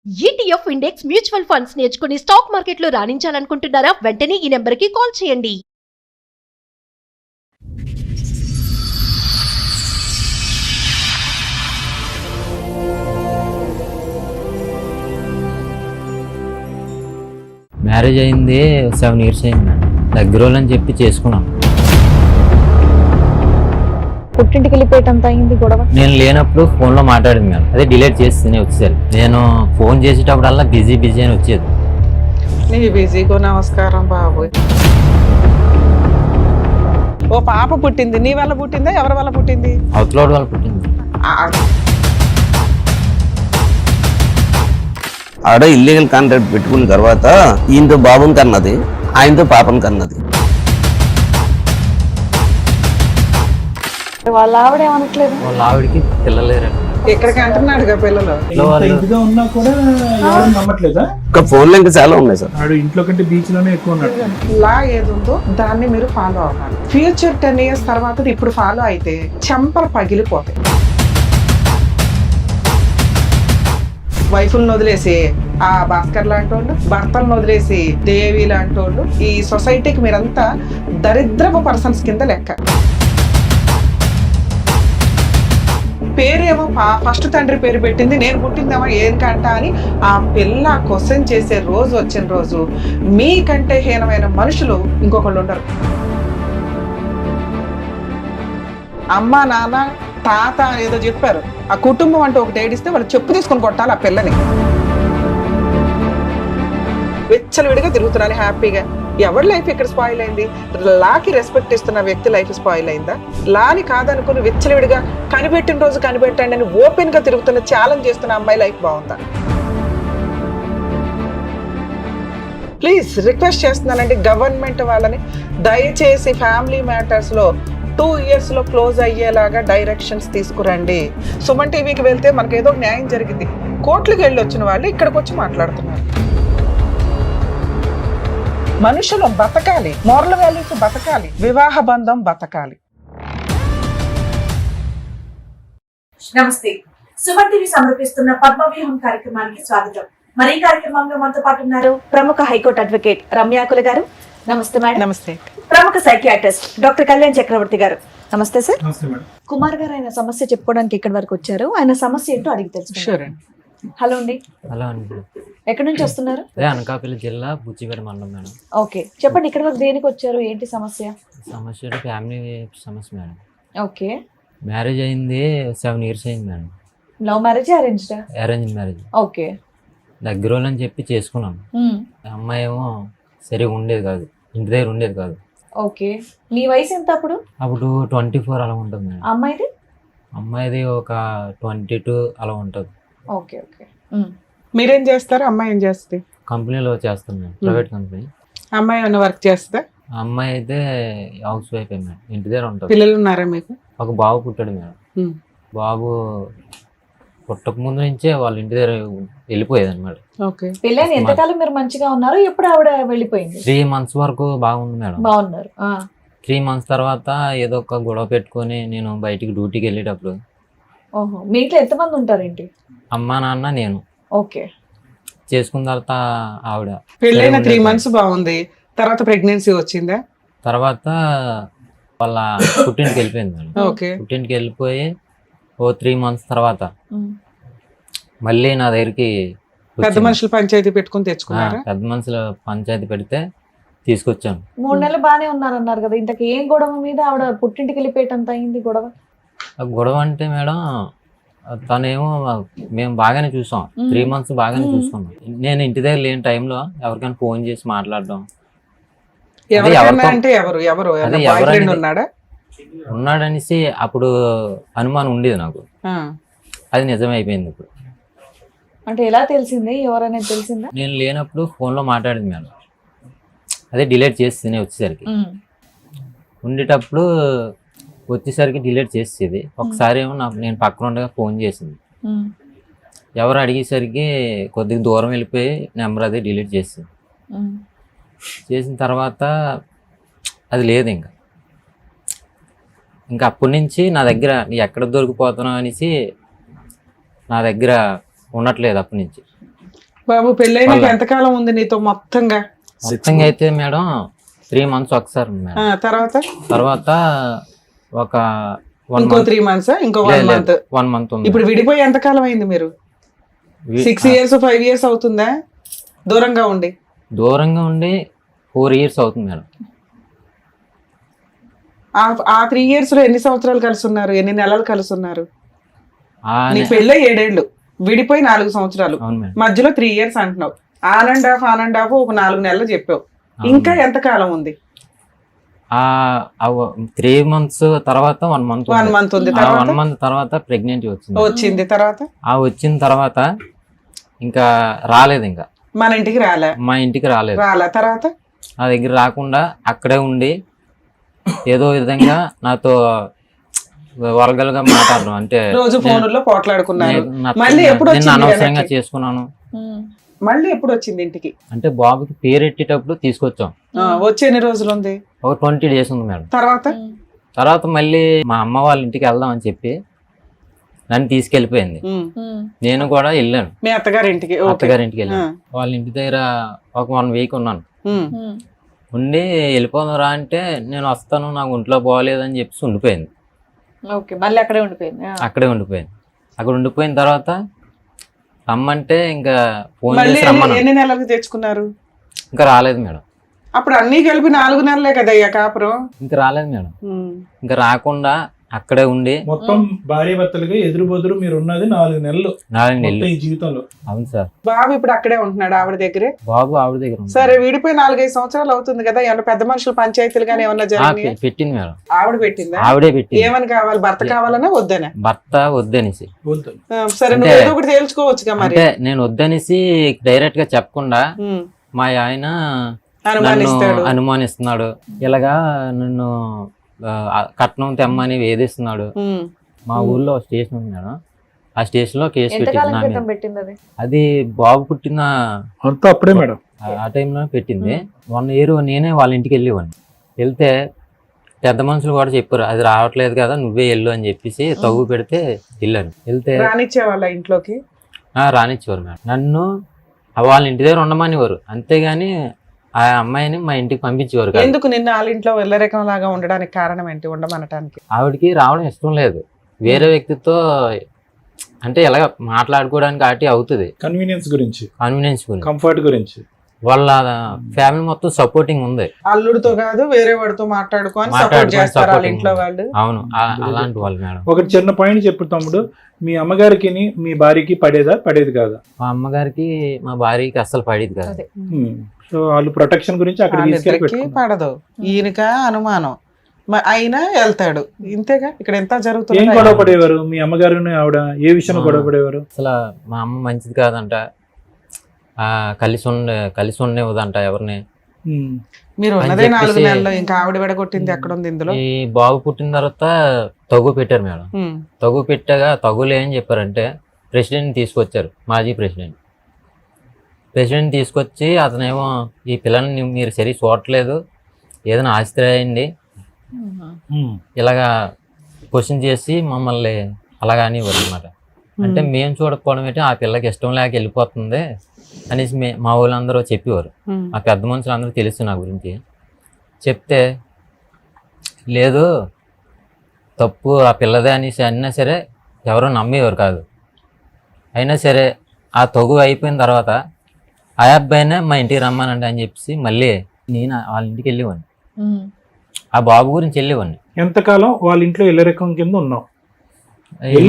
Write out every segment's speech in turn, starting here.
ETF index mutual funds నేర్చుకుని stock మార్కెట్లో రాణించాలనుకుంటున్నారా? వెంటనే ఈ నెంబర్కి కాల్ చేయండి. మ్యారేజ్ అయింది 7 years అయింది. దగ్గర వాళ్ళని చెప్పి చేసుకున్నాం. పుట్టింటికి వెళ్ళిపోయేటంత అయింది గొడవ. నేను లేనప్పుడు ఫోన్లో మాట్లాడింది మేడం. అదే డిలీట్ చేస్తేనే వచ్చేది. నేను ఫోన్ చేసేటప్పుడల్లా బిజీ అని వచ్చేది. నీ బిజీకు నమస్కారం బాబు. ఓ పాప పుట్టింది, నీ వల్ల పుట్టిందా ఎవరి వల్ల పుట్టింది? అవతలోడు వాళ్ళు పుట్టింది. ఆడ ఇల్లీగల్ కాంట్రాక్ట్ పెట్టుకున్న తర్వాత ఈయనతో బాబుని కన్నది, ఆయనతో పాపని కన్నది. వాళ్ళ ఆవిడ ఏమనట్లేదు. వాళ్ళ ఆవిడకి పిల్లలేరండి. ఇక్కడికి అంటున్నాడుగా పిల్లలు. ఇదిగా ఉన్నా కూడా ఎవరు నమ్మట్లేదా? ఇంకా ఫోన్లో ఇంకా చాలా ఉన్నాయి సార్. ఆడు ఇంట్లో కంటే బీచ్ లోనే ఎక్కువ ఉన్నాడు. లా ఏది ఉందో దాన్ని మీరు ఫాలో అవ్వాలి. ఫ్యూచర్ 10 years తర్వాత ఇప్పుడు ఫాలో అయితే చెంపలు పగిలిపోతాయి. వైఫుల్ని వదిలేసి ఆ భాస్కర్ లాంటి వాళ్ళు, భర్తలను వదిలేసి దేవి లాంటి వాళ్ళు, ఈ సొసైటీకి మీరంతా దరిద్రపు పర్సన్స్ కింద లెక్క. పేరేమో ఫస్ట్ తండ్రి పేరు పెట్టింది, నేను పుట్టిందేమో ఏంకంట అని ఆ పిల్ల క్వశ్చన్ చేసే రోజు వచ్చిన రోజు మీకంటే హీనమైన మనుషులు ఇంకొకళ్ళు ఉండరు. అమ్మ నాన్న తాత ఏదో చెప్పారు, ఆ కుటుంబం అంటే ఒకటి ఏడిస్తే వాళ్ళు చెప్పు తీసుకొని కొట్టాలి ఆ పిల్లని. విచ్చలవిడిగా తిరుగుతున్నాను హ్యాపీగా. ఎవరి లైఫ్ ఇక్కడ స్పాయిల్ అయింది? లాకి రెస్పెక్ట్ ఇస్తున్న వ్యక్తి లైఫ్ స్పాయిల్ అయిందా? లాని కాదనుకుని విచ్చలవిడిగా కనిపెట్టిన రోజు కనిపెట్టండి అని ఓపెన్ గా తిరుగుతున్న ఛాలెంజ్ చేస్తున్న అమ్మాయి లైఫ్ బాగుందా? ప్లీజ్ రిక్వెస్ట్ చేస్తున్నానండి గవర్నమెంట్ వాళ్ళని, దయచేసి ఫ్యామిలీ మ్యాటర్స్ లో 2 years లో క్లోజ్ అయ్యేలాగా డైరెక్షన్స్ తీసుకురండి. సుమన్ టీవీకి వెళ్తే మనకు ఏదో న్యాయం జరిగింది. కోర్టులకు వెళ్ళి వచ్చిన వాళ్ళు ఇక్కడికి వచ్చి మాట్లాడుతున్నారు. మనుషులు బతకాలి, మోరల్ వాల్యూస్ బతకాలి, వివాహ బంధం బతకాలి. నమస్తే. సుమన్ టీవీ సమర్పిస్తున్న పద్మవ్యూహం కార్యక్రమానికి స్వాగతం. మరి ఈ కార్యక్రమంలో మనతో పాటు ఉన్నారు ప్రముఖ హైకోర్టు అడ్వకేట్ రమ్యాకుల గారు. నమస్తే మేడం. నమస్తే. ప్రముఖ సైకియాట్రిస్ట్ డాక్టర్ కళ్యాణ్ చక్రవర్తి గారు. నమస్తే సార్. నమస్తే మేడం. కుమార్ గారు ఆయన సమస్య చెప్పుకోవడానికి ఇక్కడి వరకు వచ్చారు. ఆయన సమస్య ఏంటో అడిగి తెలుసు. షూర్ అండి. హలో అండి, అలా అండి. ఎక్కడి నుంచి వస్తున్నారు? అదే అనకాపల్లి జిల్లా బుచ్చిపేట మండలం మేడం. ఓకే, చెప్పండి ఇక్కడి వరకు దేనికి వచ్చారు, ఏంటి సమస్య? సమస్య ఫ్యామిలీ సమస్య మేడం. ఓకే, మ్యారేజ్ అయింది 7 years అయింది madam. Love marriage arranged? Arrange marriage. Okay, దగ్గర వాళ్ళని చెప్పి చేసుకున్నాం. అమ్మాయి ఏమో సరిగా ఉండేది కాదు, ఇంటి దగ్గర ఉండేది కాదు. ఓకే, మీ వయసు ఎంత అప్పుడు? అప్పుడు 24 అలా ఉంటుంది మేడం. అమ్మాయిది? అమ్మాయిది ఒక 22 అలా ఉంటుంది. Okay okay. మీరేం చేస్తారు? అమ్మాయి ఏం చేస్తుంది? కంపెనీలో చేస్తాం మేడం, ప్రైవేట్ కంపెనీ. అమ్మాయి ఏమైనా వర్క్ చేస్తా? అమ్మాయి అయితే హౌస్ వైఫ్ మేడం, ఇంటి దగ్గర ఉంటుంది. పిల్లలు ఉన్నారా మీకు? ఒక బాబు పుట్టాడు మేడం. బాబు పుట్టక ముందు నుంచే వాళ్ళ ఇంటి దగ్గర వెళ్ళిపోయేది అనమాట. ఓకే, పిల్లని ఎంతకాలం మీరు మంచిగా ఉన్నారు? ఎప్పుడు ఆవిడ వెళ్ళిపోయింది? 3 months వరకు బాగుంది మేడం. బాగున్నారు. 3 months తర్వాత ఏదో ఒక గొడవ పెట్టుకొని నేను బయటికి డ్యూటీకి వెళ్ళేటప్పుడు. ఓహో, మీ ఇంట్లో ఎంతమంది ఉంటారేంటి? అమ్మ నాన్న నేను. ఓకే, చేసుకున్న తర్వాత ఆవిడ పెళ్ళైన 3 months బాగుంది, తర్వాత ప్రెగ్నెన్సీ వచ్చిందా? తర్వాత వాళ్ళ పుట్టింటికి వెళ్ళిపోయింది మేడం. ఓకే, పుట్టింటికి వెళ్ళిపోయి ఓ 3 months తర్వాత మళ్ళీ నా దగ్గరికి పెద్ద మనుషులు పంచాయతీ పెట్టుకుని తెచ్చుకున్నారా? పెద్ద మనుషుల పంచాయతీ పెడితే తీసుకొచ్చాను. 3 నెలలు బానే ఉన్నారన్నారు కదా, ఇంతకు ఏం గొడవ మీద ఆవిడ పుట్టింటికి వెళ్ళిపోయేటంత అయింది గొడవ? గొడవ అంటే మేడం తనేమో మేము బాగానే చూసాం, 3 months బాగానే చూసుకున్నాం. నేను ఇంటి దగ్గర లేని టైంలో ఎవరికైనా ఫోన్ చేసి మాట్లాడడం. అంటే ఎవరు ఉన్నాడా? ఉన్నాడనేసి అప్పుడు అనుమానం ఉండేది నాకు. అది నిజమైపోయింది ఇప్పుడు. అంటే ఎలా తెలిసింది, ఎవరనేది తెలిసిందా? నేను లేనప్పుడు ఫోన్లో మాట్లాడింది మేడం. అదే డిలీట్ చేస్తేనే వచ్చేసరికి. ఉండేటప్పుడు వచ్చేసరికి డిలీట్ చేసేది. ఒకసారి ఏమో నేను పక్కన ఉండగా ఫోన్ చేసింది. ఎవరు అడిగేసరికి కొద్దిగా దూరం వెళ్ళిపోయి నెంబర్ అది డిలీట్ చేసింది. చేసిన తర్వాత అది లేదు ఇంకా అప్పటి నుంచి నా దగ్గర నీ ఎక్కడ దొరికిపోతున్నావు అనేసి నా దగ్గర ఉండట్లేదు అప్పటి నుంచి. బాబు పెళ్ళైనాక ఎంతకాలం ఉంది నీతో మొత్తంగా? మొత్తంగా అయితే మేడం 3 months ఒకసారి ఉంది మేడం. తర్వాత తర్వాత ఒక 1 ఇంకో month 3 months, ఇంకో 1 month. 1 month ఉంది. ఇప్పుడు విడిపోయి ఎంతకాలం అయింది మీరు? 6 years 5 years అవుతుందా దూరంగా ఉండి? దూరంగా ఉండి 4 years అవుతుంది మేడం. ఆ 3 years లో ఎన్ని సంవత్సరాలు కలిసి ఉన్నారు? ఎన్ని నెలలు కలిసి ఉన్నారు? నీ పెళ్ళి 7 ఏళ్ళు, విడిపోయి 4 సంవత్సరాలు, అవును మేడం. మధ్యలో 3 years అంటున్నావు. ఆన్ అండ్ ఆఫ్ ఒక 4 నెలలు చెప్పావు. ఇంకా ఎంత కాలం ఉంది? 3 months తర్వాత 1 month 1 month ఉంది. 1 month తర్వాత ప్రెగ్నెంట్ వచ్చింది. తర్వాత వచ్చిన తర్వాత ఇంకా రాలేదు, ఇంకా మన ఇంటికి మా ఇంటికి రాలేదు. తర్వాత నా దగ్గర రాకుండా అక్కడే ఉండి ఏదో విధంగా నాతో వరగలుగా మాట్లాడడం, అంటే రోజు ఫోన్లో పోట్లాడుకున్నారు. నేను మళ్ళీ ఎప్పుడు వచ్చింది అనవసరంగా వెనక్కి? చేసుకున్నాను. మళ్ళీ ఎప్పుడు వచ్చింది ఇంటికి? అంటే బాబుకి పేరెట్టేటప్పుడు తీసుకొచ్చాం. వచ్చి ఎన్ని రోజులు ఉంది? ఒక 20 days ఉంది మేడం. తర్వాత మళ్ళీ మా అమ్మ వాళ్ళ ఇంటికి వెళ్దాం అని చెప్పి నన్ను తీసుకెళ్లిపోయింది. నేను కూడా వెళ్ళాను మీ అత్తగారి ఇంటికి. అత్తగారింటికి వెళ్ళాను. వాళ్ళ ఇంటి దగ్గర ఒక 1 week ఉన్నాను. ఉండి వెళ్ళిపోదాం రా అంటే నేను వస్తాను, నాకు ఒంట్లో బాగోలేదని చెప్పి ఉండిపోయింది. మళ్ళీ అక్కడే ఉండిపోయింది. అక్కడే ఉండిపోయింది. అక్కడ ఉండిపోయిన తర్వాత రమ్మంటే ఇంకా ఫోన్ మళ్ళీ చేసి రమ్మన్నా. ఎన్ని నెలలకు తెచ్చుకున్నారు? ఇంకా రాలేదు మేడం. అప్పుడు అన్ని కలిపి 4 నెలలే కదయ్యా కాపురం. ఇంకా రాలేదు మేడం. ఇంకా రాకుండా అక్కడే ఉండి మొత్తం భార్య భర్తలుగా ఎదురు బొదురు మీరు ఉన్నది 4 నెలలు 4 నెలలు. మొత్తం ఈ జీవితంలో. అవును సార్. బాబు ఇప్పుడు అక్కడే ఉంటున్నాడు ఆవిడ దగ్గరే? బాబు ఆవిడ దగ్గర ఉంది. సరే, విడిపోయి 4-5 సంవత్సరాలు అవుతుంది కదా, ఏమన్నా పెద్ద మనుషులు పంచాయతీలు కానీ ఏమన్నా జరిగినాయా? పెట్టింది మేడం. ఆవిడ పెట్టిందా? ఆవిడే పెట్టింది. ఏమని కావాలి? భర్త కావాలన్నా వద్దనా? భర్త వద్దనేసి. వద్దు. సరే, నువ్వు ఏదో ఒకటి తేల్చుకోవచ్చుగా మరి. అంటే నేను వద్దనేసి డైరెక్ట్ గా చెప్పకుండా మా ఆయన నన్ను అనుమానిస్తున్నాడు. ఇలాగా నన్ను కట్నం తెమ్మని వేధిస్తున్నాడు. మా ఊర్లో స్టేషన్ ఉంది మేడం, ఆ స్టేషన్ లో కేసు పెట్టింది. అది బాబు పుట్టిన అంతా అప్పుడే మేడం ఆ టైంలో పెట్టింది. 1 year నేనే వాళ్ళ ఇంటికి వెళ్ళేవాడిని. వెళ్తే పెద్ద మనుషులు కూడా చెప్పారు, అది రావట్లేదు కదా నువ్వే వెళ్ళు అని చెప్పేసి తగ్గు పెడితే వెళ్ళాను. వెళ్తే రానిచ్చేవాళ్ళ ఇంట్లోకి? రానిచ్చేవారు మేడం. నన్ను వాళ్ళ ఇంటి దగ్గర ఉండమనేవారు, అంతేగాని ఆ అమ్మాయిని మా ఇంటికి పంపించేవారు కాదు. ఎందుకు నిన్న వాళ్ళ ఇంట్లో వెళ్ళరకం లాగా ఉండడానికి కారణం ఏంటి? ఉండమనటానికి ఆవిడకి రావడం ఇష్టం లేదు. వేరే వ్యక్తితో అంటే ఎలాగ మాట్లాడుకోవడానికి ఆటి అవుతుంది. కన్వీనియన్స్ గురించి, కంఫర్ట్ గురించి వాళ్ళ ఫ్యామిలీ మొత్తం సపోర్టింగ్ ఉంది. అల్లుడితో కాదు వేరే వాడితో మాట్లాడుకొని సపోర్ట్ చేస్తారు వాళ్ళ ఇంట్లో వాళ్ళు. అవును, అలాంటి వాళ్ళు మేడం. ఒక చిన్న పాయింట్ చెప్పు తమ్ముడు, మీ అమ్మగారికి మీ భార్యకి పడేది కాదా? మా అమ్మగారికి మా భార్యకి అస్సలు పడేది కాదు. సో వాళ్ళు ప్రొటెక్షన్ గురించి అక్కడ పడదు. ఈయనక అనుమానం అయినా వెళ్తాడు, ఇంతేగా. ఇక్కడ ఎంత ఏం జరుగుతుంది? గొడవ పడేవారు మీ అమ్మగారు ఆవిడ? ఏ విషయంలో గొడవ పడేవారు? అసలు మా అమ్మ మంచిది కాదంట, కలిసి ఉండేదంట ఎవరిని. మీరు ఉన్నదే 4 నెలలు, ఇంకా ఆవిడ విడగొట్టింది ఎక్కడ ఉంది ఇందులో? ఈ బాబు పుట్టిన తర్వాత తగు పెట్టారు మేడం. తగు పెట్టాగా తగులు ఏం చెప్పారంటే ప్రెసిడెంట్ తీసుకొచ్చారు, మాజీ ప్రెసిడెంట్ తీసుకొచ్చి అతనేమో ఈ పిల్లల్ని మీరు సరి చూడట్లేదు, ఏదైనా ఆస్తి రాయండి ఇలాగా క్వశ్చన్ చేసి మమ్మల్ని అలాగా అనేవారు అనమాట. అంటే మేము చూడకపోవడం ఏంటి, ఆ పిల్లకి ఇష్టం లేక వెళ్ళిపోతుంది అనేసి మా వాళ్ళందరూ చెప్పేవారు. ఆ పెద్ద మనుషులు అందరూ తెలుసు నా గురించి. చెప్తే లేదు తప్పు ఆ పిల్లదే అనేసి అయినా సరే ఎవరో నమ్మేవారు కాదు. అయినా సరే ఆ తగు అయిపోయిన తర్వాత ఆ అబ్బాయినే మా ఇంటికి రమ్మానండి అని చెప్పేసి మళ్ళీ నేను వాళ్ళ ఇంటికి వెళ్ళేవాడిని. ఆ బాబు గురించి వెళ్ళేవాడిని. ఎంతకాలం వాళ్ళ ఇంట్లో ఇల్లరికం కింద ఉన్నావు?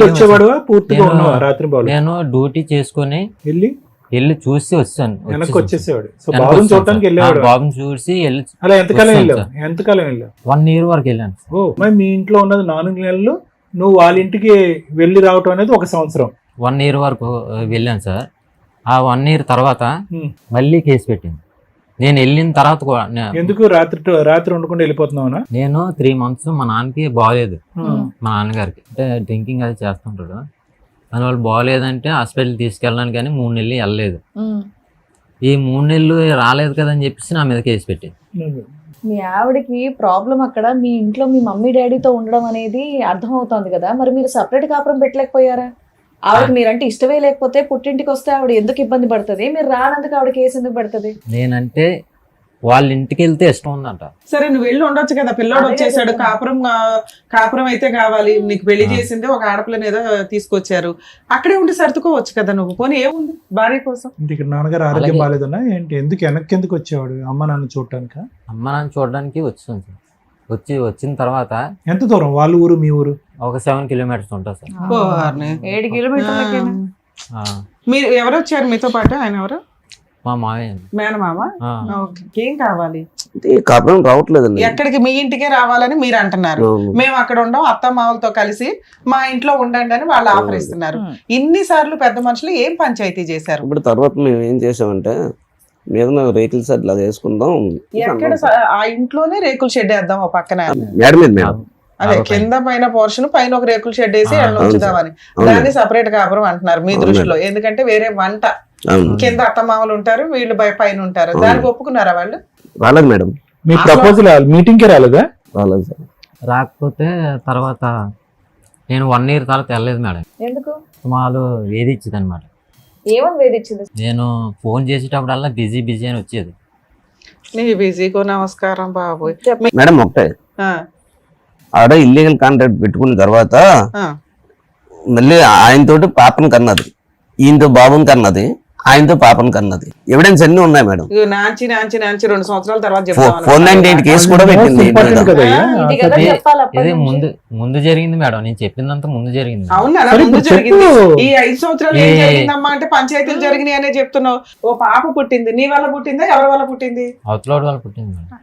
వచ్చేవాడు పూర్తిగా ఉన్నావా? రాత్రి నేను డ్యూటీ చేసుకుని వెళ్ళి చూసి వచ్చాను, వెనక్కి వచ్చేసేవాడు. సో బాబుని చూడటానికి వెళ్ళేవాడు. బాబుని చూసి వెళ్ళి అలా ఎంతకాలం వెళ్ళావు? 1 year వరకు వెళ్ళాను. మరి మీ ఇంట్లో ఉన్నది 4 నెలలు, నువ్వు వాళ్ళ ఇంటికి వెళ్ళి రావటం అనేది 1 సంవత్సరం. 1 year వరకు వెళ్ళాను సార్. ఆ 1 year తర్వాత మళ్ళీ కేసు పెట్టింది. నేను వెళ్ళిన తర్వాత కూడా ఎందుకు రాత్రి ఉండకుండా వెళ్ళిపోతున్నావునా? నేను 3 months మా నాన్నకి బాగలేదు, మా నాన్నగారికి అంటే డ్రింకింగ్ అది చేస్తుంటాడు. దానివల్ల బాగలేదంటే హాస్పిటల్ తీసుకెళ్ళడానికి కానీ 3 నెలలు వెళ్ళలేదు. ఈ 3 నెలలు రాలేదు కదా అని చెప్పేసి నా మీద కేసు పెట్టింది. మీ ఆవిడకి ప్రాబ్లం అక్కడ మీ ఇంట్లో మీ మమ్మీ డాడీతో ఉండడం అనేది అర్థం అవుతోంది కదా, మరి మీరు సపరేట్ కాపురం పెట్టలేకపోయారా? ఆవిడకి మీరంటే ఇష్టమే లేకపోతే పుట్టింటికి వస్తే ఆవిడ ఎందుకు ఇబ్బంది పడుతుంది, మీరు రానందుకు ఆవిడ కేసు ఎందుకు పడుతుంది? నేనంటే వాళ్ళ ఇంటికి వెళ్తే ఇష్టం ఉందంట. సరే నువ్వు వెళ్ళి ఉండొచ్చు కదా, పిల్లోడు వచ్చేసాడు, కాపురం అయితే కావాలి, నీకు పెళ్లి చేసింది ఒక ఆడపిల్లని ఏదో తీసుకొచ్చారు, అక్కడే ఉండి సర్దుకోవచ్చు కదా నువ్వు. పోనీ ఏముంది భార్య కోసం. ఇక్కడ నాన్నగారు ఆరోగ్యం అలాగే. బాగాలేదన్నా ఏంటి, ఎందుకు వెనక్కి ఎందుకు వచ్చేవాడు అమ్మ నాన్న చూడటానిక? అమ్మ నాన్న చూడడానికి వచ్చింది సార్. వచ్చిన తర్వాత ఎంత దూరం వాళ్ళ ఊరు మీ ఊరు? ఒక 7 kilometers ఉంటుంది సార్. 7 కిలోమీటర్లకేనా? ఆ, మీరు ఎవరు వచ్చారు మీతో పాటు? ఆయన ఎవరు? మా మావయ్య. మేనమామ. ఆ, ఓకే. ఏం కావాలి? అంటే కాపురం రావట్లేదండి. ఎక్కడికి? మీ ఇంటికే రావాలని మీరు అంటున్నారు. మేము అక్కడ ఉండం, అత్త మామలతో కలిసి మా ఇంట్లో ఉండండి అని వాళ్ళు ఆఫర్ ఇస్తున్నారు. ఇన్ని సార్లు పెద్ద మనుషులు ఏం పంచాయతీ చేశారు? ఇప్పుడు తర్వాత మేము ఏం చేసామంటే మీద రేకుల షెడ్ లాగా వేసుకుందాం. ఎక్కడ ఆ ఇంట్లోనే రేకుల షెడ్ వేద్దాం ఓ పక్కన. మేడ మీద మేడం. అదే కింద పైన పోర్షన్, పైన ఒక రేకుల షెడ్ వేసి ఆ, ఎండ ఉంచుదామని. దాన్ని సపరేట్ కాపురం అంటున్నారు మీ దృష్టిలో, ఎందుకంటే వేరే వంట, అవును. కింద అత్తమామలు ఉంటారు, వీళ్ళు పైన ఉంటారు. దానికి ఒప్పుకున్నారా వాళ్ళు? రాలేదు మేడం. మీ ప్రపోజల్ మీటింగ్ కి రాలేదా? రాలేదు సార్. రాకపోతే తర్వాత నేను 1 year తర్వాత వెళ్ళలేదు మేడం. ఎందుకు? వాళ్ళు వేధించింది అనమాట. ఏమని వేధించింది? నేను ఫోన్ చేసేటప్పుడల్లా బిజీ అని వచ్చేది. నీ బిజీకో నమస్కారం బాబోయ్. మేడం ఒకటే, ఆ, ఆడ ఇల్లీగల్ కాంట్రాక్ట్ పెట్టుకున్న తర్వాత ఆ. మళ్ళీ ఆయనతోటి పాపను కన్నది, ఈయనతో బాబుని కన్నది, ఆయనతో పాపను కన్నది. ఎవిడెన్స్ అన్ని ఉన్నాయి మేడం. ఇగో నాంచి 2 సంవత్సరాల తర్వాత 498 కేసు కూడా పెట్టింది. ఇంపార్టెంట్ కదా అయ్యా. ఇది కదా ఇది- చెప్పాలి అప్పటి ఇది నుంచి. ముందు జరిగింది మేడం. నేను చెప్పిందంతా ముందు జరిగింది. అవునా? సరే, ముందు ఇప్పుడు జరిగింది. చెప్పు. ఈ 5 సంవత్సరాలు ఏం జరిగిందమ్మా అంటే పంచాయతీలు జరిగినాయి అనే చెప్తున్నావు. ఓ పాప పుట్టింది, నీ వల్ల పుట్టిందా ఎవరి వల్ల పుట్టింది? అవతలోడు వాళ్ళు పుట్టింది మేడం.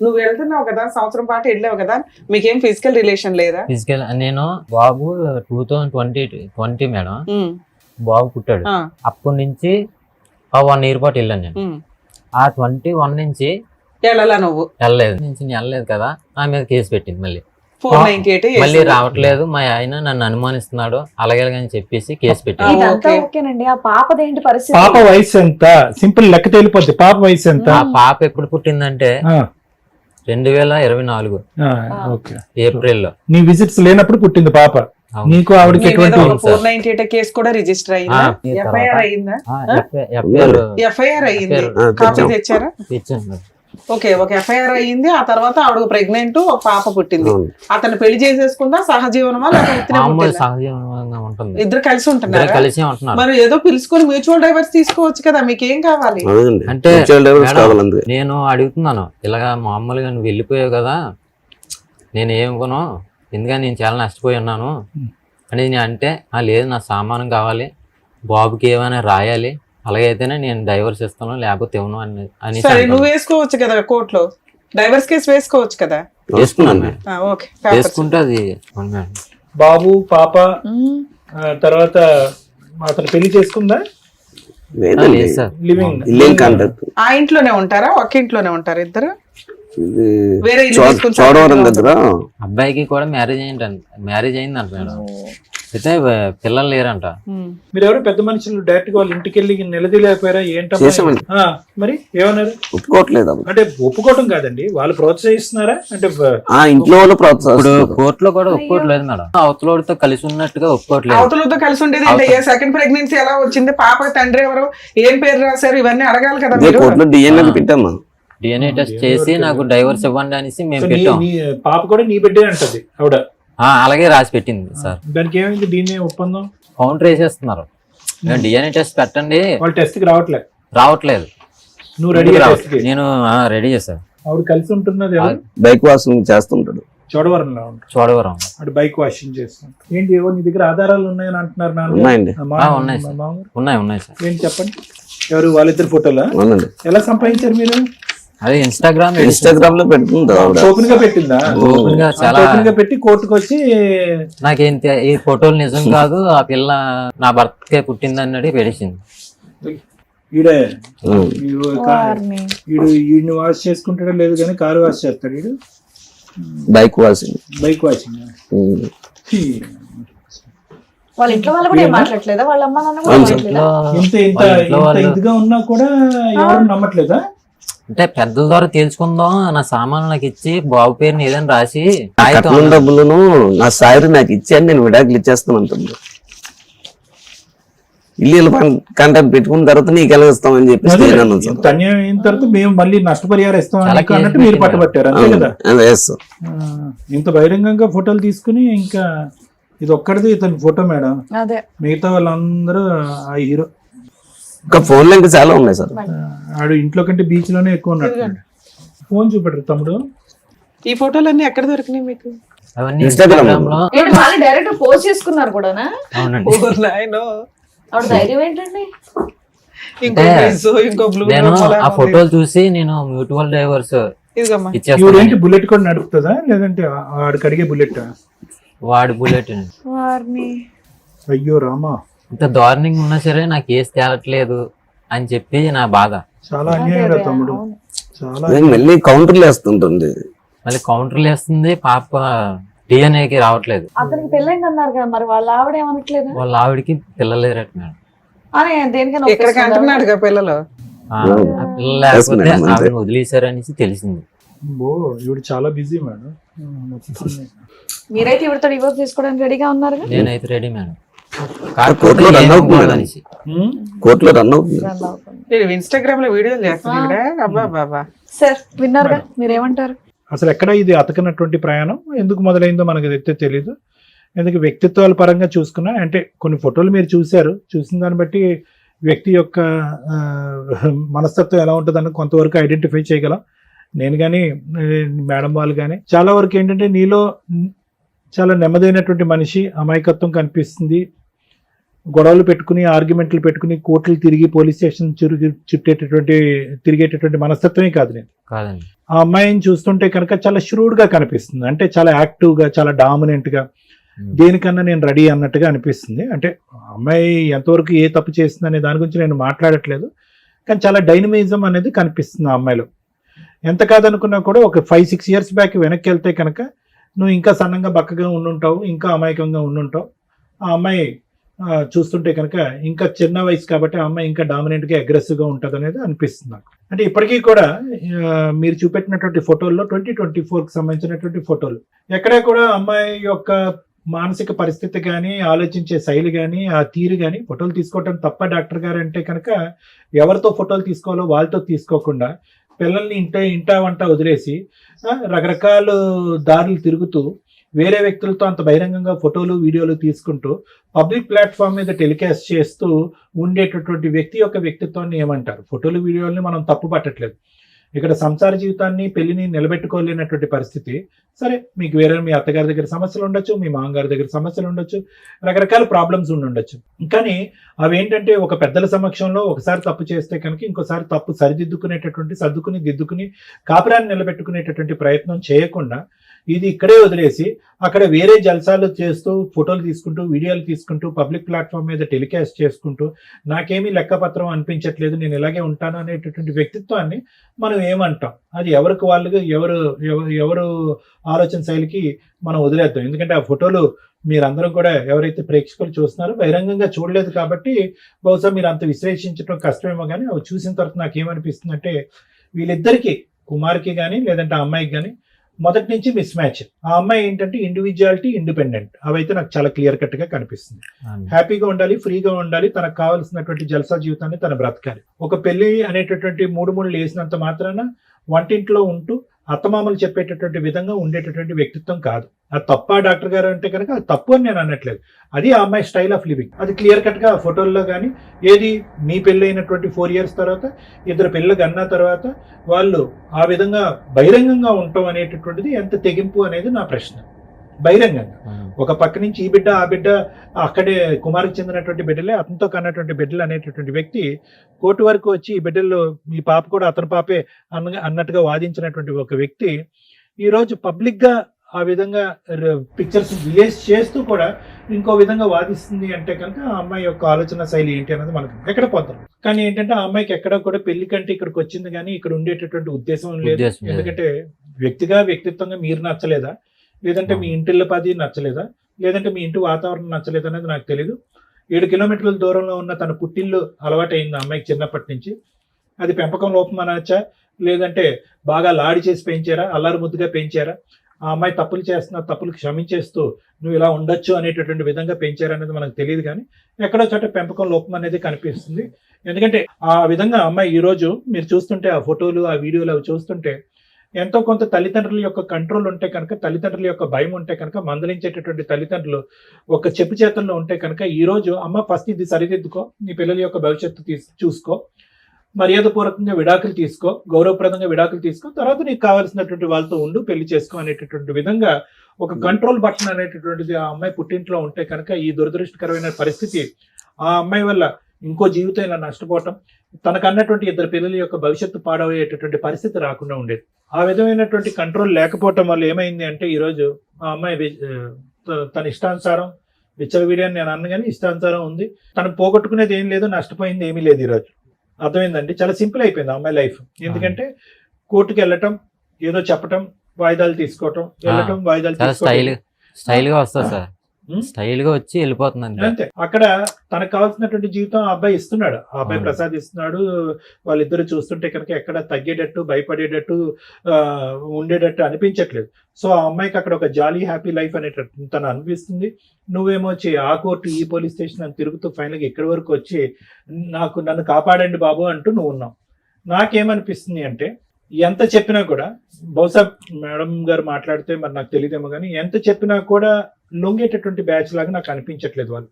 నువ్వు వెళ్తున్నావు కదా, సంవత్సరం పాటు వెళ్ళావు కదా, మీకేం ఫిజికల్ రిలేషన్ లేదా? ఫిజికల్ నేను బాబు 2020 మేడం ఉమ్, బాబు పుట్టాడు. ఆ, అప్పటి నుంచి 1 year పాటు వెళ్ళాను నేను. ఉమ్. ఆ 21 నుంచి వెళ్ళాలా నువ్వు? వెళ్ళలేదు కదా, నా మీద కేసు పెట్టింది. మళ్ళీ 498 మళ్ళీ రావట్లేదు, మా ఆయన నన్ను అనుమానిస్తున్నాడు అలాగే అని చెప్పేసి కేసు పెట్టింది. ఇదంతా ఓకే. ఓకేనండి, ఆ పాపదేంటి పరిస్థితి? పాప వయసు ఎంత? సింపుల్ లెక్క తేలిపోద్ది. పాప వయసు ఎంత? ఆ పాప ఎప్పుడు పుట్టిందంటే ఆ, 2024 ఓకే. ఏప్రిల్లో. నీ విజిట్స్ లేనప్పుడు పుట్టింది పాప. అవును. నీకు ఆవిడకి నీ మీద ఎటువంటి ఒక 498 కేసు కూడా రిజిస్టర్ అయిందా? ఈ తర్వాత- ఎఫ్ఐఆర్ అయిందా? ఎఫ్ఐఆర్ అయింది. కాపీ తెచ్చాం. తెచ్చారా? తెచ్చాను. ఓకే, ఒక ఎఫ్ఐఆర్ అయ్యింది. ఆ తర్వాత ఆవిడ ప్రెగ్నెంట్, ఒక పాప పుట్టింది. అవును. అతను పెళ్లి చేసేసుకుందా? సహజీవనమా లేకపోతే మామూలు సహజీవనంగా ఉంటుంది. ఇద్దరు కలిసి ఇద్దరు ఉంటున్నారా? కలిసి ఉంటున్నారు. మరి ఏదో పిలుచుకొని మ్యూచువల్ డైవర్స్ తీసుకోవచ్చు కదా, మీకేం కావాలి? అవునండి. అంటే Mutual divorce మేడం, కావాలి అందుకే. నేను అడుగుతున్నాను ఇలాగా మామూలుగా నువ్వు వెళ్ళిపోయావు కదా, నేను ఏమనుకోను, ఎందుకని నేను చాలా నష్టపోయి ఉన్నాను అని నేను అంటే, లేదు నా సామానం కావాలి, బాబుకి ఏమైనా రాయాలి, అలాగైతేనే నేను డైవర్స్ ఇస్తాను లేకపోతే ఇవ్వను అని సరే నువ్వు వేసుకోవచ్చు కదా కోర్టులో, డైవర్స్ కేసు వేసుకోవచ్చు కదా. వేసుకున్నాను మేడం. Okay, papers. వేసుకుంటే అది అవును మేడం. బాబు పాప ఉమ్. తర్వాత అతను పెళ్లి చేసుకుందా? లేదండి. లేదు సార్. Living illegal contract. ఆ ఇంట్లోనే ఉంటారా? ఒక ఇంట్లోనే ఉంటారు ఇద్దరు? ఇది వేరే ఇల్లు తీసుకొని చోడవరం దగ్గర అబ్బాయికి కూడా మ్యారేజ్ అయిందంట మేడం. అయితే పిల్లలు లేరంట. ఉమ్. మీరు ఎవరు పెద్ద మనుషులు డైరెక్ట్ గా వాళ్ళ ఇంటికి వెళ్ళి నిలదీలేకపోయారా? ఏంటమ్మా? చేసామండి. మరి ఏమన్నారు? ఒప్పుకోవట్లేదు అమ్మ. అంటే ఒప్పుకోవటం కాదండి, వాళ్ళు ప్రోత్సహిస్తున్నారా? అంటే ఆ ఇంట్లో వాళ్ళు ఇప్పుడు ప్రోత్సహిస్తున్నారు. కోర్టులో కూడా ఒప్పుకోవట్లేదు మేడం. అవతలోడితో కలిసి ఉన్నట్టుగా ఒప్పుకోవట్లేదు. అవతలతో కలిసి ఉండేది ఏంటి? ఏ సెకండ్ ప్రెగ్నెన్సీ ఎలా వచ్చింది? పాప తండ్రి ఎవరు? ఏం పేరు రాశారు? ఇవన్నీ అడగాలి కదా ఇదే మీరు. కోర్టులో డిఎన్ఏ పెట్టామా? డిఎన్ఏ టెస్ట్ చేసి నాకు డైవర్స్ ఇవ్వండి అనేసి మేము పెట్టాం. నీ పాప కూడా నీ బిడ్డే అంటది ఆవిడ. అలాగే రాసి పెట్టింది సార్. దానికి ఏమైంది? దీన్ని ఒప్పందం కౌంటర్ వేసేస్తున్నారు. డిఎన్ఏ టెస్ట్ పెట్టండి, వాళ్ళు టెస్ట్ కి రావట్లేదు. రావట్లేదు. నువ్వు రెడీ టెస్ట్ కి? నేను రెడీ చేశాను. ఆవిడ కలిసి ఉంటున్నది ఎవరు? బైక్ వాషింగ్ చేస్తుంటాడు. చోడవరంలో ఉంటాడు. చూడవరం. అటు బైక్ వాషింగ్ చేస్తాను. ఏంటి ఏవో నీ దగ్గర ఆధారాలు ఉన్నాయని అంటున్నారు నాన్న? ఉన్నాయండి. ఉన్నాయి సార్. ఉన్నాయి సార్. ఏంటి చెప్పండి. ఎవరు? వాళ్ళిద్దరు ఫోటోలా? అవునండి. ఎలా సంపాదించారు మీరు? అదే ఇన్స్టాగ్రామ్ ఇన్స్టాగ్రామ్ లో పెడుతుంది ఆవిడ. ఓపెన్ గా పెట్టిందా? ఓపెన్ గా చాలా ఓపెన్ గా పెట్టి కోర్టుకు వచ్చి నాకేంటి ఈ ఫోటోలు నిజం కాదు, ఆ పిల్ల నా భర్తకే పుట్టింది అన్నది పెట్టేసింది. ఈడే ఉం. వారిని. ఈడిని వాష్ చేసుకుంటాడో లేదు కానీ కారు వాష్ చేస్తాడు ఈడు. Bike washing. Bike washing. ఉం. వాళ్ళ ఇంట్లో వాళ్ళు కూడా ఏం మాట్లాడలేదా? వాళ్ళ అమ్మ నాన్న కూడా అవును సార్. మాట్లాడలేదా? ఇంత ఇంత వాళ్ళ ఇంట్లో ఇంత వాళ్ళు- ఇదిగా ఉన్నా కూడా ఎవరు నమ్మట్లేదా? అంటే పెద్దల ద్వారా తేల్చుకుందాం, నా సామాన్లు నాకు ఇచ్చి బాబు పేరుని ఏదైనా రాసి కట్నం డబ్బులను నా సాయి నాకు ఇచ్చాను, నేను విడాకులు ఇచ్చేస్తాను అంటుంది. ఇల్లు కాంటాక్ట్ పెట్టుకున్న తర్వాత నీకు ఎలా ఇస్తామని చెప్పేసి అదే, నేను అన్నాను సార్. ఇంత అన్యాయం అయిన తర్వాత మేము మళ్ళీ నష్టపరిహారం ఇస్తాం చాలా అన్నట్టు కేసులు మీరు పెట్టినారు. పట్టుబట్టారు అంతే కదా. Yes sir. ఇంత బహిరంగంగా ఫోటోలు తీసుకుని ఇంకా ఇది ఒక్కడిది ఇతని ఫోటో మేడం, అదే మిగతా వాళ్ళందరూ ఆ హీరో. ఇంకా ఫోన్లో ఇంకా చాలా ఉన్నాయి సార్. ఆడు ఇంట్లో కంటే బీచ్ లోనే ఎక్కువ ఉన్నాడు. ఫోన్ చూపెట్టరు తమ్ముడు. ఈ ఫోటోలన్నీ ఎక్కడ దొరికినాయి మీకు? అవన్నీ Instagram Instagram లో ఏంటి వాళ్ళు డైరెక్ట్ పోస్ట్ చేసుకున్నారు కూడానా? అవునండి. ఓ నాయనో. ఆవిడ ధైర్యం ఏంటండి? ఇంకో డ్రెస్, ఇంకో బ్లూ నేను ఆ ఫోటోలు చూసి నేను మ్యూచువల్ డైవర్స్ ఇదిగమ్మా. ఇవిడేంటి ఇచ్చేస్తాను. బుల్లెట్ కూడా నడుపుతుందా లేదంటే ఆడికి అడిగే బుల్లెట్? వాడి బుల్లెట్ వారిని అయ్యో రామా, ఇంత దారుణంగా ఉన్నా సరే నాకు కేసు తేలట్లేదు అని చెప్పి నా బాధ. చాలా అన్యాయం రా తమ్ముడు, చాలా. నేను మళ్ళీ కౌంటర్లు వేస్తుంటుంది. మళ్ళీ కౌంటర్లు వేస్తుంది, పాప డిఎన్ఏకి రావట్లేదు. అతనికి పెళ్ళైంది అన్నారు కదా, మరి వాళ్ళ ఆవిడ ఏమనట్లేదు వాళ్ళ ఆవిడకి పిల్లలేరట మేడం. అని దేనికైనా ఇక్కడికి అంటున్నాడుగా పిల్లలు. ఆ పిల్లలు లేకపోతే మేడం, అంతే. ఆవిడని వదిలేశారనేసి తెలిసింది. ఓ ఈవిడ చాలా బిజీ మేడం. మీరైతే ఇవిడతో డివోర్స్ తీసుకోవడానికి రెడీగా ఉన్నారు నేనైతే రెడీ మేడం. కోర్టులో రన్ అవుతుంది మేడం. అనేసి కోర్టులో రన్ అవుతుంది. ఇన్స్టాగ్రామ్ లో వీడియోలు చేస్తున్నాడు. అబ్బా బాబా. సార్ విన్నారుగా, మీరేమంటారు? అసలు ఎక్కడ ఇది అతకనటువంటి ప్రయాణం ఎందుకు మొదలైందో మనకు అయితే తెలియదు. ఎందుకు వ్యక్తిత్వాల పరంగా చూసుకున్నా అంటే కొన్ని ఫోటోలు మీరు చూశారు, చూసిన దాన్ని బట్టి వ్యక్తి యొక్క మనస్తత్వం ఎలా ఉంటుందని కొంతవరకు ఐడెంటిఫై చేయగలం. నేను కానీ మేడం వాళ్ళు కానీ చాలా వరకు ఏంటంటే నీలో చాలా నెమ్మదైనటువంటి మనిషి, అమాయకత్వం కనిపిస్తుంది. గొడవలు పెట్టుకుని ఆర్గ్యుమెంట్లు పెట్టుకుని కోర్టులు తిరిగి పోలీస్ స్టేషన్ తిరిగేటటువంటి మనస్తత్వమే కాదు నేను. కాదండి. ఆ అమ్మాయిని చూస్తుంటే కనుక చాలా ష్రూడ్గా కనిపిస్తుంది. అంటే చాలా యాక్టివ్గా, చాలా డామినెంట్గా, దేనికన్నా నేను రెడీ అన్నట్టుగా అనిపిస్తుంది. అంటే అమ్మాయి ఎంతవరకు ఏ తప్పు చేస్తుంది అనే దాని గురించి నేను మాట్లాడట్లేదు, కానీ చాలా డైనమిజం అనేది కనిపిస్తుంది ఆ అమ్మాయిలో. ఎంత కాదనుకున్నా కూడా ఒక 5-6 years బ్యాక్ వెనక్కి వెళ్తే కనుక నువ్వు ఇంకా సన్నంగా బక్కగా ఉండుంటావు, ఇంకా అమాయకంగా ఉండుంటావు. ఆ అమ్మాయి చూస్తుంటే కనుక ఇంకా చిన్న వయసు కాబట్టి ఆ అమ్మాయి ఇంకా డామినెంట్గా అగ్రెసివ్గా ఉంటుంది అనేది అనిపిస్తుంది నాకు. అంటే ఇప్పటికీ కూడా మీరు చూపెట్టినటువంటి ఫోటోల్లో 2024కి సంబంధించినటువంటి ఫోటోలు ఎక్కడా కూడా అమ్మాయి యొక్క మానసిక పరిస్థితి కానీ, ఆలోచించే శైలి కానీ, ఆ తీరు కానీ, ఫోటోలు తీసుకోవటం తప్ప డాక్టర్ గారు అంటే కనుక ఎవరితో ఫోటోలు తీసుకోవాలో వాళ్ళతో తీసుకోకుండా పిల్లల్ని ఇంటా వంట వదిలేసి రకరకాల దారులు తిరుగుతూ వేరే వ్యక్తులతో అంత బహిరంగంగా ఫోటోలు వీడియోలు తీసుకుంటూ పబ్లిక్ ప్లాట్ఫామ్ మీద టెలికాస్ట్ చేస్తూ ఉండేటటువంటి వ్యక్తి యొక్క వ్యక్తిత్వాన్ని ఏమంటారు? ఫోటోలు వీడియోల్ని మనం తప్పు పట్టట్లేదు. ఇక్కడ సంసార జీవితాన్ని, పెళ్లిని నిలబెట్టుకోలేనటువంటి పరిస్థితి. సరే, మీకు వేరే మీ అత్తగారి దగ్గర సమస్యలు ఉండొచ్చు, మీ మామగారి దగ్గర సమస్యలు ఉండొచ్చు, రకరకాల ప్రాబ్లమ్స్ ఉండొచ్చు. కానీ అవేంటంటే ఒక పెద్దల సమక్షంలో ఒకసారి తప్పు చేస్తే కనుక ఇంకోసారి తప్పు సర్దుకుని దిద్దుకుని కాపురాన్ని నిలబెట్టుకునేటటువంటి ప్రయత్నం చేయకుండా ఇది ఇక్కడే వదిలేసి అక్కడ వేరే జల్సాలు చేస్తూ ఫోటోలు తీసుకుంటూ వీడియోలు తీసుకుంటూ పబ్లిక్ ప్లాట్ఫామ్ మీద టెలికాస్ట్ చేసుకుంటూ నాకేమీ లెక్కపత్రం అనిపించట్లేదు, నేను ఇలాగే ఉంటాను అనేటటువంటి వ్యక్తిత్వాన్ని మనం ఏమంటాం? అది ఎవరికి వాళ్ళుగా ఎవరు ఆలోచన శైలికి మనం వదిలేద్దాం. ఎందుకంటే ఆ ఫోటోలు మీరందరూ కూడా ఎవరైతే ప్రేక్షకులు చూస్తున్నారో బహిరంగంగా చూడలేదు కాబట్టి బహుశా మీరు అంత విశ్లేషించడం కష్టమేమో. కానీ అవి చూసిన తర్వాత నాకు ఏమనిపిస్తుందంటే వీళ్ళిద్దరికీ, కుమార్కి కానీ లేదంటే ఆ అమ్మాయికి కానీ మొదటి నుంచి మిస్ మ్యాచ్. ఆ అమ్మాయి ఏంటంటే ఇండివిజువాలిటీ, ఇండిపెండెంట్, అవైతే నాకు చాలా క్లియర్ కట్ గా కనిపిస్తుంది. హ్యాపీగా ఉండాలి, ఫ్రీగా ఉండాలి, తనకు కావాల్సినటువంటి జల్సా జీవితాన్ని తను బ్రతకాలి. ఒక పెళ్లి అనేటటువంటి మూడు వేసినంత మాత్రాన వంటింట్లో ఉంటూ అత్తమామలు చెప్పేటటువంటి విధంగా ఉండేటటువంటి వ్యక్తిత్వం కాదు. అది తప్ప డాక్టర్ గారు అంటే కనుక అది తప్పు అని నేను అనట్లేదు. అది ఆ అమ్మాయి స్టైల్ ఆఫ్ లివింగ్. అది క్లియర్ కట్ గా ఫోటోల్లో కానీ ఏది మీ పెళ్ళి అయినటువంటి 4 years తర్వాత 2 పిల్లలు అన్న తర్వాత వాళ్ళు ఆ విధంగా బహిరంగంగా ఉండటం అనేటటువంటిది ఎంత తెగింపు అనేది నా ప్రశ్న. బహిరంగంగా ఒక పక్క నుంచి ఈ బిడ్డ ఆ బిడ్డ అక్కడే కుమారికి చెందినటువంటి బిడ్డలే, అతనితో కన్నటువంటి బిడ్డలు అనేటటువంటి వ్యక్తి కోర్టు వరకు వచ్చి ఈ బిడ్డల్లో మీ పాప కూడా అతని పాపే అన్నట్టుగా వాదించినటువంటి ఒక వ్యక్తి ఈరోజు పబ్లిక్ గా ఆ విధంగా పిక్చర్స్ రిలీజ్ చేస్తూ కూడా ఇంకో విధంగా వాదిస్తుంది అంటే కనుక ఆ అమ్మాయి యొక్క ఆలోచన శైలి ఏంటి అనేది మనకు ఎక్కడ పోతాం. కానీ ఏంటంటే ఆ అమ్మాయికి ఎక్కడ కూడా పెళ్లి కంటే ఇక్కడికి వచ్చింది కానీ ఇక్కడ ఉండేటటువంటి ఉద్దేశం లేదు. ఎందుకంటే వ్యక్తిత్వంగా మీరు నచ్చలేదా, లేదంటే మీ ఇంటిళ్ళ పది నచ్చలేదా, లేదంటే మీ ఇంటి వాతావరణం నచ్చలేదు అనేది నాకు తెలియదు. 7 kilometers దూరంలో ఉన్న తన పుట్టిల్లు అలవాటు అయింది అమ్మాయికి చిన్నప్పటి నుంచి. అది పెంపకం లోపం అనొచ్చా, లేదంటే బాగా లాడి చేసి పెంచారా, అల్లారు ముద్దుగా పెంచారా? ఆ అమ్మాయి తప్పులు చేస్తున్నా తప్పులు క్షమించేస్తూ నువ్వు ఇలా ఉండొచ్చు అనేటటువంటి విధంగా పెంచారనేది మనకు తెలియదు, కానీ ఎక్కడో చోట పెంపకం లోపం అనేది కనిపిస్తుంది. ఎందుకంటే ఆ విధంగా అమ్మాయి ఈ రోజు మీరు చూస్తుంటే ఆ ఫోటోలు ఆ వీడియోలు అవి చూస్తుంటే ఎంతో కొంత తల్లిదండ్రుల యొక్క కంట్రోల్ ఉంటే కనుక, తల్లిదండ్రుల యొక్క భయం ఉంటే కనుక, మందలించేటటువంటి తల్లిదండ్రులు ఒక చెప్పు చేతుల్లో ఉంటే కనుక ఈ రోజు అమ్మ ఫస్ట్ ఇది సరిదిద్దుకో, నీ పిల్లల యొక్క భవిష్యత్తు చూసుకో, మర్యాదపూర్వకంగా విడాకులు తీసుకో, గౌరవప్రదంగా విడాకులు తీసుకో, తర్వాత నీకు కావాల్సినటువంటి వాళ్ళతో ఉండు, పెళ్లి చేసుకో అనేటటువంటి విధంగా ఒక కంట్రోల్ బటన్ అనేటటువంటిది ఆ అమ్మాయి పుట్టింట్లో ఉంటే కనుక ఈ దురదృష్టకరమైన పరిస్థితి ఆ అమ్మాయి వల్ల ఇంకో జీవితం ఇలా నష్టపోవటం, తనకన్నటువంటి 2 పిల్లల యొక్క భవిష్యత్తు పాడయ్యేటటువంటి పరిస్థితి రాకుండా ఉండేది. ఆ విధమైనటువంటి కంట్రోల్ లేకపోవటం వల్ల ఏమైంది అంటే ఈరోజు ఆ అమ్మాయి తన ఇష్టానుసారం విచ్చలవిడియాన్ని నేను అన్న కానీ ఇష్టానుసారం ఉంది. తను పోగొట్టుకునేది ఏం లేదు, నష్టపోయింది ఏమీ లేదు. ఈరోజు అర్థమైందండి, చాలా సింపుల్ అయిపోయింది ఆ అమ్మాయి లైఫ్. ఎందుకంటే కోర్టుకి వెళ్ళటం, ఏదో చెప్పటం, వాయిదాలు తీసుకోవటం, వెళ్ళటం, వాయిదాలు తీసుకోవటం, స్టైల్ గా వస్తుంది సార్, స్టైల్ గా వచ్చి వెళ్ళిపోతుంది అంతే. అక్కడ తనకు కావాల్సినటువంటి జీవితం ఆ అబ్బాయి ఇస్తున్నాడు, ఆ అబ్బాయి ప్రసాదిస్తున్నాడు. వాళ్ళిద్దరు చూస్తుంటే కనుక ఎక్కడ తగ్గేటట్టు, భయపడేటట్టు, ఉండేటట్టు అనిపించట్లేదు. సో ఆ అమ్మాయికి అక్కడ ఒక జాలీ హ్యాపీ లైఫ్ అనేటట్టు తను అనిపిస్తుంది. నువ్వేమో వచ్చి ఆ కోర్టు ఈ పోలీస్ స్టేషన్ అని తిరుగుతూ ఫైనల్గా ఇక్కడి వరకు వచ్చి నన్ను కాపాడండి బాబు అంటూ నువ్వు ఉన్నావు. నాకేమనిపిస్తుంది అంటే ఎంత చెప్పినా కూడా, బహుశా మేడం గారు మాట్లాడితే మరి నాకు తెలియదేమో కానీ, ఎంత చెప్పినా కూడా లొంగేటటువంటి బ్యాచ్ లాగా నాకు అనిపించట్లేదు వాళ్ళు.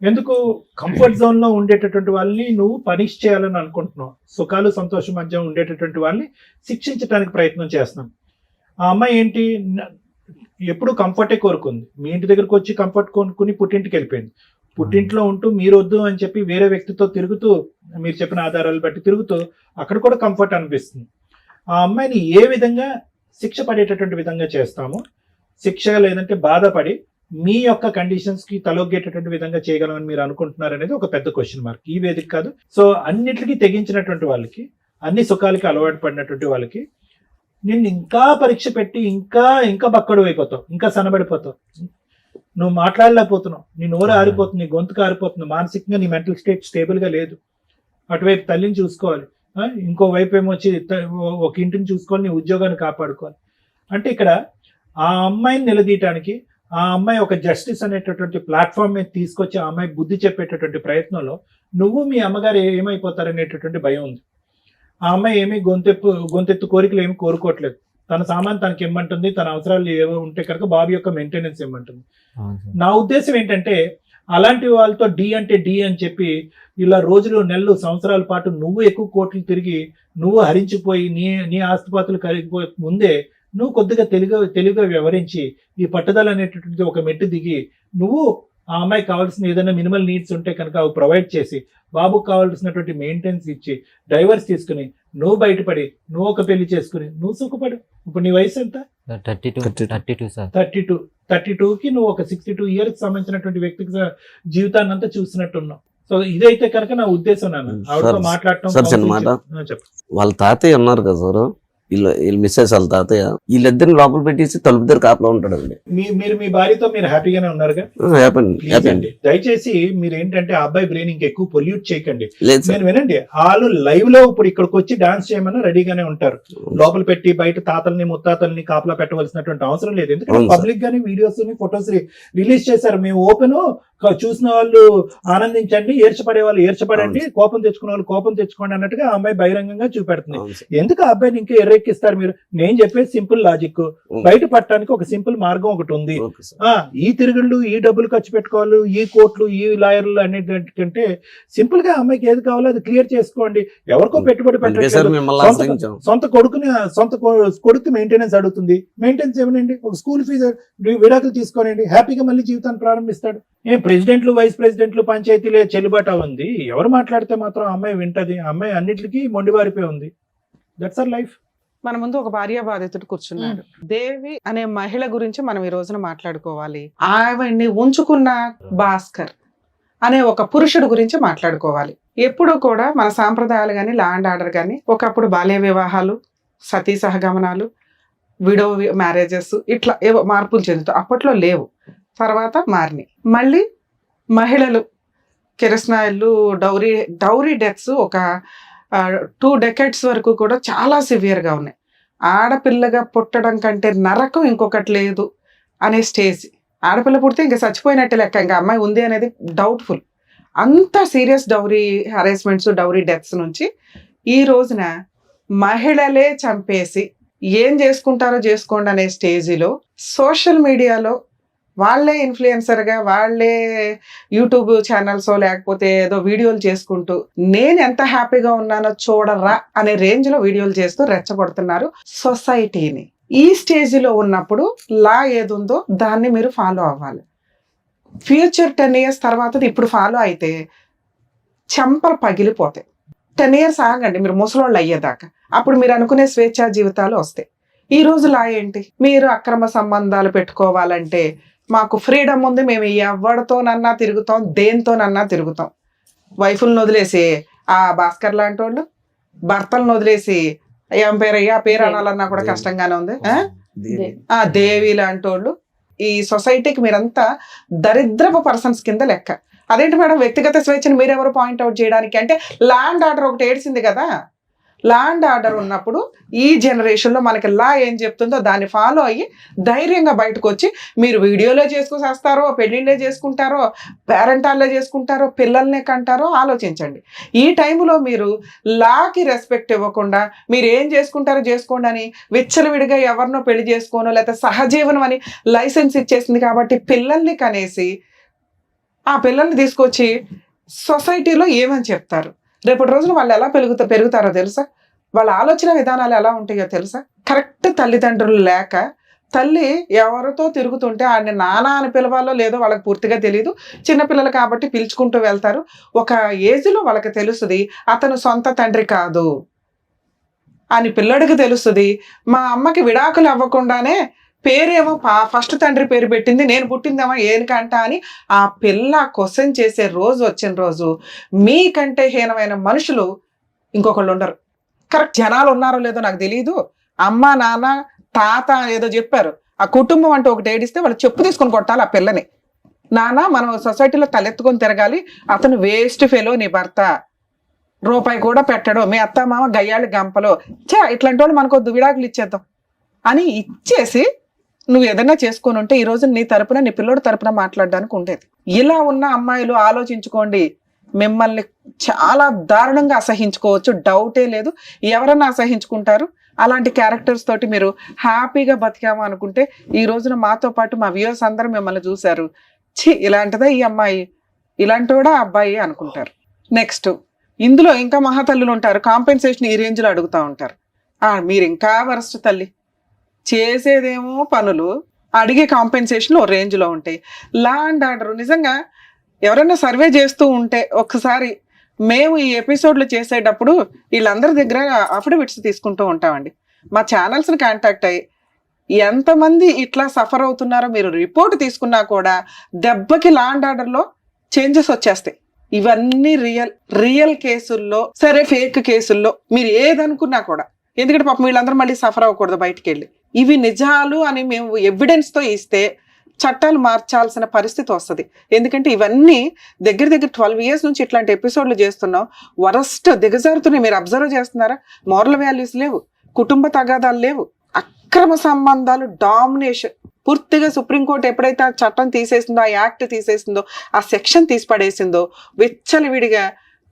ఎందుకు కంఫర్ట్ జోన్ లో ఉండేటటువంటి వాళ్ళని నువ్వు పనిష్ చేయాలని అనుకుంటున్నావు, సుఖాలు సంతోషం మధ్య ఉండేటటువంటి వాళ్ళని శిక్షించడానికి ప్రయత్నం చేస్తున్నాం. ఆ అమ్మాయి ఏంటి, ఎప్పుడు కంఫర్టే కోరుకుంది. మీ ఇంటి దగ్గరకు వచ్చి కంఫర్ట్ కొనుక్కుని పుట్టింటికి వెళ్ళిపోయింది. పుట్టింట్లో ఉంటూ మీరు వద్దు అని చెప్పి వేరే వ్యక్తితో తిరుగుతూ, మీరు చెప్పిన ఆధారాలు బట్టి తిరుగుతూ అక్కడ కూడా కంఫర్ట్ అనిపిస్తుంది. ఆ అమ్మాయిని ఏ విధంగా శిక్ష పడేటటువంటి విధంగా చేస్తాము, శిక్ష లేదంటే బాధపడి మీ యొక్క కండిషన్స్ కి తలొగ్గేటటువంటి విధంగా చేయగలమని మీరు అనుకుంటున్నారు అనేది ఒక పెద్ద క్వశ్చన్ మార్క్. ఈ వేదిక కాదు, సో అన్నిటికీ తెగించినటువంటి వాళ్ళకి, అన్ని సుఖాలకి అలవాటు పడినటువంటి వాళ్ళకి నిన్ను ఇంకా పరీక్ష పెట్టి ఇంకా ఇంకా బక్కడు అయిపోతావు, ఇంకా సన్నబడిపోతావు, నువ్వు మాట్లాడలేకపోతున్నావు, నీ నోరు ఆరిపోతుంది, నీ గొంతుకు ఆరిపోతుంది, మానసికంగా నీ మెంటల్ స్టేట్ స్టేబుల్ గా లేదు. అటువైపు తల్లిని చూసుకోవాలి, ఇంకో వైపు ఏమో వచ్చి ఒక ఇంటిని చూసుకోవాలి, నీ ఉద్యోగాన్ని కాపాడుకోవాలి. అంటే ఇక్కడ ఆ అమ్మాయిని నిలదీయటానికి, ఆ అమ్మాయి ఒక జస్టిస్ అనేటటువంటి ప్లాట్ఫామ్ మీద తీసుకొచ్చి ఆ అమ్మాయి బుద్ధి చెప్పేటటువంటి ప్రయత్నంలో నువ్వు మీ అమ్మగారు ఏమైపోతారనేటటువంటి భయం ఉంది. ఆ అమ్మాయి ఏమి గొంతెత్తు కోరికలు ఏమి కోరుకోవట్లేదు. తన సామాన్ తనకి ఇమ్మంటుంది, తన అవసరాలు ఏవో ఉంటే కనుక బాబు యొక్క మెయింటెనెన్స్ ఇమ్మంటుంది. నా ఉద్దేశం ఏంటంటే అలాంటి వాళ్ళతో డి అంటే డి అని చెప్పి ఇలా రోజులు, నెలలు, సంవత్సరాల పాటు నువ్వు ఎక్కువ కోట్లు తిరిగి నువ్వు హరించిపోయి నీ ఆస్తిపాతులు కరిగిపోయే ముందే నువ్వు కొద్దిగా తెలివిగా వ్యవహరించి ఈ పట్టుదల అనేటటువంటి ఒక మెట్టు దిగి నువ్వు ఆ అమ్మాయికి కావాల్సిన ఏదైనా మినిమల్ నీడ్స్ ఉంటే కనుక అవి ప్రొవైడ్ చేసి, బాబుకు కావాల్సినటువంటి మెయింటెనెన్స్ ఇచ్చి, డైవర్స్ తీసుకుని నువ్వు బయటపడి నువ్వు ఒక పెళ్లి చేసుకుని నువ్వు సుఖపడు. ఇప్పుడు నీ వయసు ఎంత? 32కి నువ్వు ఒక 62 ఇయర్స్ సంబంధించినటువంటి వ్యక్తికి జీవితాన్ని అంతా చూసినట్టున్నావు. సో ఇదైతే కనుక నా ఉద్దేశం. నాన్న ఆవిడతో మాట్లాడటం. వాళ్ళ తాతయ్య ఉన్నారు కదా సార్, వీళ్ళు మిస్సెస్ వాళ్ళ తాతయ్య, వీళ్ళిద్దరిని లోపల పెట్టేసి తలుపు దగ్గర కాపలా ఉంటాడండి. మీరు మీ భార్యతో మీరు హ్యాపీగానే ఉన్నారుగా? హ్యాపీ. దయచేసి మీరు ఏంటంటే ఆ అబ్బాయి బ్రెయిన్ ఇంకెక్కువ పొల్యూట్ చేయకండి. నేను వినండి, వాళ్ళు లైవ్ లో ఇప్పుడు ఇక్కడికి వచ్చి డాన్స్ చేయమని రెడీగానే ఉంటారు. లోపల పెట్టి బయట తాతల్ని ముత్తాతల్ని కాపలా పెట్టవలసినటువంటి అవసరం లేదు. ఎందుకంటే పబ్లిక్ గానీ వీడియోస్ ఫొటోస్ రిలీజ్ చేశారు. మేము ఓపెన్, చూసిన వాళ్ళు ఆనందించండి, ఏర్చపడే వాళ్ళు ఏర్చపడండి, కోపం తెచ్చుకునే వాళ్ళు కోపం తెచ్చుకోండి అన్నట్టుగా ఆ అమ్మాయి బహిరంగంగా చూపెడుతుంది. ఎందుకు ఆ అబ్బాయిని ఇంకా ఎర్రెక్కిస్తారు మీరు? నేను చెప్పేది సింపుల్ లాజిక్. బయట పట్టడానికి ఒక సింపుల్ మార్గం ఒకటి ఉంది. ఈ తిరుగుళ్ళు, ఈ డబ్బులు ఖర్చు పెట్టుకోవాలి, ఈ కోట్లు, ఈ లాయర్లు అనేటంటే సింపుల్ గా అమ్మాయికి ఏది కావాలో అది క్లియర్ చేసుకోండి. ఎవరికో పెట్టుబడి పెట్టండి. సొంత కొడుకు మెయింటెనెన్స్ అడుగుతుంది. మెయింటెనెన్స్ ఏమనండి, ఒక స్కూల్ ఫీజు విడాకులు తీసుకోనండి, హ్యాపీగా మళ్ళీ జీవితాన్ని ప్రారంభిస్తాడు. ప్రెసిడెంట్లు, వైస్ ప్రెసిడెంట్లు, పంచాయతీలే చెల్లుబాటు ఉంది. ఎవరు మాట్లాడితే మాత్రం అమ్మాయి వింటది. అమ్మాయి అన్నిటికీ మొండివారిపోయి ఉంది. That's our life. మన ముందు ఒక భార్య బాధితుడు కూర్చున్నాడు. దేవి అనే మహిళ గురించి మనం ఈ రోజున మాట్లాడుకోవాలి. ఆవిడ్ని ఉంచుకున్న భాస్కర్ అనే ఒక పురుషుడు గురించి మాట్లాడుకోవాలి. ఎప్పుడు కూడా మన సాంప్రదాయాలు కానీ, లా అండ్ ఆర్డర్ కానీ, ఒకప్పుడు బాల్య వివాహాలు, సతీ సహగమనాలు, విడో మ్యారేజెస్, ఇట్లా ఏవో మార్పులు చెందుతాయి. అప్పట్లో లేవు, తర్వాత మారినాయి. మళ్ళీ మహిళలు కిరసనాయిలు, డౌరీ డెత్స్ ఒక 2 decades వరకు కూడా చాలా సివియర్గా ఉన్నాయి. ఆడపిల్లగా పుట్టడం కంటే నరకం ఇంకొకటి లేదు అనే స్టేజ్. ఆడపిల్ల పుడితే ఇంకా చచ్చిపోయినట్టే లెక్క, ఇంకా అమ్మాయి ఉంది అనేది డౌట్ఫుల్. అంత serious dowry harassments, dowry deaths నుంచి ఈ రోజున మహిళలే చంపేసి ఏం చేసుకుంటారో చేసుకోండి అనే స్టేజిలో సోషల్ మీడియాలో వాళ్ళే ఇన్ఫ్లుయెన్సర్గా, వాళ్ళే యూట్యూబ్ ఛానల్స్ లేకపోతే ఏదో వీడియోలు చేసుకుంటూ నేను ఎంత హ్యాపీగా ఉన్నానో చూడరా అనే రేంజ్లో వీడియోలు చేస్తూ రెచ్చగొడుతున్నారు సొసైటీని. ఈ స్టేజ్లో ఉన్నప్పుడు లా ఏది ఉందో దాన్ని మీరు ఫాలో అవ్వాలి. ఫ్యూచర్ 10 years తర్వాత ఇప్పుడు ఫాలో అయితే చెంపలు పగిలిపోతాయి. 10 years ఆగండి మీరు ముసలోళ్ళు అయ్యేదాకా, అప్పుడు మీరు అనుకునే స్వేచ్ఛా జీవితాలు వస్తాయి. ఈ రోజు లా ఏంటి? మీరు అక్రమ సంబంధాలు పెట్టుకోవాలంటే మాకు ఫ్రీడమ్ ఉంది, మేము ఎవరితోనన్నా తిరుగుతాం, దేనితోనన్నా తిరుగుతాం. వైఫులను వదిలేసి ఆ భాస్కర్ లాంటి వాళ్ళు, భర్తలను వదిలేసి ఏం పేరయ్యా పేరు అనాలన్నా కూడా కష్టంగానే ఉంది. ఆ దేవి లాంటి వాళ్ళు. ఈ సొసైటీకి మీరంతా దరిద్రపు పర్సన్స్ కింద లెక్క. అదేంటి మేడం వ్యక్తిగత స్వేచ్ఛను మీరెవరు పాయింట్అవుట్ చేయడానికి? అంటే ల్యాండ్ ఆర్డర్ ఒకటి ఏడ్చింది కదా. ల్యాండ్ ఆర్డర్ ఉన్నప్పుడు ఈ జనరేషన్లో మనకి లా ఏం చెప్తుందో దాన్ని ఫాలో అయ్యి ధైర్యంగా బయటకు వచ్చి మీరు వీడియోలో చేసుకొస్తారో, పెళ్ళిళ్ళే చేసుకుంటారో, పేరెంటాల్లో చేసుకుంటారో, పిల్లల్నే కంటారో ఆలోచించండి. ఈ టైంలో మీరు లాకి రెస్పెక్ట్ ఇవ్వకుండా మీరు ఏం చేసుకుంటారో చేసుకోండి అని విచ్చలవిడిగా ఎవరినో పెళ్లి చేసుకోనో లేకపోతే సహజీవనం అని లైసెన్స్ ఇచ్చేసింది కాబట్టి పిల్లల్ని కనేసి ఆ పిల్లల్ని తీసుకొచ్చి సొసైటీలో ఏమని చెప్తారు? రేపటి రోజున వాళ్ళు ఎలా పెరుగుతారో తెలుసా? వాళ్ళ ఆలోచన విధానాలు ఎలా ఉంటాయో తెలుసా? కరెక్ట్ తల్లిదండ్రులు లేక తల్లి ఎవరితో తిరుగుతుంటే ఆయన నాన్న అని పిలవాలో లేదో వాళ్ళకి పూర్తిగా తెలియదు. చిన్నపిల్లలు కాబట్టి పిలుచుకుంటూ వెళ్తారు. ఒక ఏజ్లో వాళ్ళకి తెలుస్తుంది అతను సొంత తండ్రి కాదు అని. పిల్లడికి తెలుస్తుంది మా అమ్మకి విడాకులు అవ్వకుండానే పేరేమో ఫస్ట్ తండ్రి పేరు పెట్టింది, నేను పుట్టిందేమో ఏనికంట అని ఆ పిల్ల క్వశ్చన్ చేసే రోజు వచ్చిన రోజు మీకంటే హీనమైన మనుషులు ఇంకొకళ్ళు ఉండరు. కరెక్ట్ జనాలు ఉన్నారో లేదో నాకు తెలియదు. అమ్మ నాన్న తాత ఏదో చెప్పారు, ఆ కుటుంబం అంటే ఒకటి ఏడిస్తే వాళ్ళు చెప్పు తీసుకొని కొట్టాలి ఆ పిల్లని. నాన్న మనం సొసైటీలో తలెత్తుకొని తిరగాలి, అతను వేస్ట్ ఫెలో నీ భర్త, రూపాయి కూడా పెట్టడు, మీ అత్త మామ గయ్యాళి గంపలో, ఇట్లాంటి వాళ్ళు మనకొద్దు విడాకులు ఇచ్చేద్దాం అని ఇచ్చేసి నువ్వు ఏదైనా చేసుకొని ఉంటే ఈ రోజు నీ తరపున నీ పిల్లోడి తరపున మాట్లాడడానికి ఉండేది. ఇలా ఉన్న అమ్మాయిలు ఆలోచించుకోండి, మిమ్మల్ని చాలా దారుణంగా అసహించుకోవచ్చు, డౌటే లేదు. ఎవరన్నా అసహించుకుంటారు. అలాంటి క్యారెక్టర్స్ తోటి మీరు హ్యాపీగా బతికాము అనుకుంటే ఈ రోజున మాతో పాటు మా వ్యూవర్స్ అందరూ మిమ్మల్ని చూశారు, ఇలాంటిదా ఈ అమ్మాయి, ఇలాంటి కూడా అబ్బాయి అనుకుంటారు. నెక్స్ట్ ఇందులో ఇంకా మహాతల్లులు ఉంటారు, కాంపెన్సేషన్ ఈ రేంజ్లో అడుగుతూ ఉంటారు. మీరు ఇంకా వరస్ట్ తల్లి, చేసేదేమో పనులు, అడిగే కాంపెన్సేషన్ ఓ రేంజ్లో ఉంటాయి. లా అండ్ ఆర్డర్ నిజంగా ఎవరైనా సర్వే చేస్తూ ఉంటే ఒకసారి మేము ఈ ఎపిసోడ్లు చేసేటప్పుడు వీళ్ళందరి దగ్గర అఫిడవిట్స్ తీసుకుంటూ ఉంటామండి. మా ఛానల్స్ని కాంటాక్ట్ అయ్యి ఎంతమంది ఇట్లా సఫర్ అవుతున్నారో మీరు రిపోర్ట్ తీసుకున్నా కూడా దెబ్బకి లా అండ్ ఆర్డర్లో చేంజెస్ వచ్చేస్తాయి. ఇవన్నీ రియల్ కేసుల్లో, సరే ఫేక్ కేసుల్లో మీరు ఏదనుకున్నా కూడా, ఎందుకంటే పాపం వీళ్ళందరూ మళ్ళీ సఫర్ అవ్వకూడదు బయటికి వెళ్ళి. ఇవి నిజాలు అని మేము ఎవిడెన్స్తో ఇస్తే చట్టాలు మార్చాల్సిన పరిస్థితి వస్తుంది. ఎందుకంటే ఇవన్నీ దగ్గర 12 years నుంచి ఇట్లాంటి ఎపిసోడ్లు చేస్తున్నాం. వరస్ట్ దిగజారుతున్నాయి. మీరు అబ్జర్వ్ చేస్తున్నారా? మోరల్ వాల్యూస్ లేవు, కుటుంబ తగాదాలు లేవు, అక్రమ సంబంధాలు డామినేషన్. పూర్తిగా సుప్రీంకోర్టు ఎప్పుడైతే ఆ చట్టం తీసేసిందో, ఆ యాక్ట్ తీసేసిందో, ఆ సెక్షన్ తీసిపడేసిందో, విచ్చలవిడిగా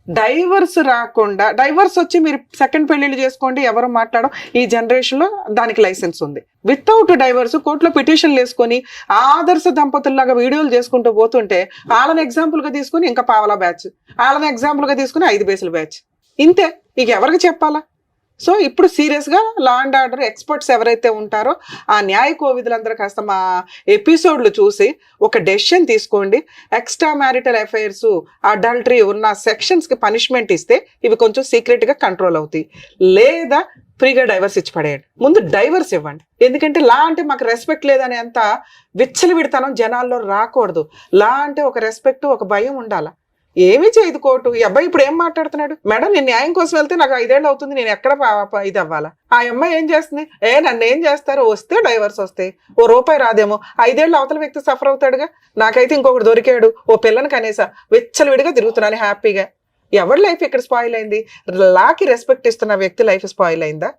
డైవర్స్ రాకుండా, డైవర్స్ వచ్చి మీరు సెకండ్ పెళ్లిళ్ళు చేసుకోండి ఎవరు మాట్లాడడం, ఈ జనరేషన్లో దానికి లైసెన్స్ ఉంది. వితౌట్ డైవర్స్ కోర్టులో పిటిషన్లు వేసుకొని ఆదర్శ దంపతుల్లాగా వీడియోలు చేసుకుంటూ పోతుంటే వాళ్ళని ఎగ్జాంపుల్గా తీసుకుని ఇంకా పావలా బ్యాచ్, వాళ్ళని ఎగ్జాంపుల్గా తీసుకుని 5 బేసుల బ్యాచ్, ఇంతే. ఇక ఎవరికి చెప్పాలా? సో ఇప్పుడు సీరియస్గా లా అండ్ ఆర్డర్ ఎక్స్పర్ట్స్ ఎవరైతే ఉంటారో ఆ న్యాయ కోవిదులందరూ కాస్త మా ఎపిసోడ్లు చూసి ఒక డెసిషన్ తీసుకోండి. ఎక్స్ట్రా మ్యారిటల్ అఫైర్స్, అడల్టరీ ఉన్న సెక్షన్స్కి పనిష్మెంట్ ఇస్తే ఇవి కొంచెం సీక్రెట్గా కంట్రోల్ అవుతాయి. లేదా ఫ్రీగా డైవర్స్ ఇచ్చి పడేయండి. ముందు డైవర్స్ ఇవ్వండి. ఎందుకంటే లా అంటే మాకు రెస్పెక్ట్ లేదనే అంత విచ్చలవిడితనం జనాల్లో రాకూడదు. లా అంటే ఒక రెస్పెక్ట్, ఒక భయం ఉండాలా. ఏమీ చేయదు కోర్టు. ఈ అబ్బాయి ఇప్పుడు ఏం మాట్లాడుతున్నాడు? మేడం నేను న్యాయం కోసం వెళ్తే నాకు 5 ఏళ్ళు అవుతుంది, నేను ఎక్కడ ఇది అవ్వాలా? ఆ అమ్మాయి ఏం చేస్తుంది? నన్ను ఏం చేస్తారు? వస్తే డైవర్స్ వస్తాయి, ఓ రూపాయి రాదేమో, 5 ఏళ్ళు అవతల వ్యక్తి సఫర్ అవుతాడుగా. నాకైతే ఇంకొకటి దొరికాడు, ఓ పిల్లని కనీసా విచ్చలవిడిగా తిరుగుతున్నాను హ్యాపీగా. ఎవరి లైఫ్ ఇక్కడ స్పాయిల్ అయింది? లాకి రెస్పెక్ట్ ఇస్తున్న వ్యక్తి లైఫ్ స్పాయిల్ అయిందా?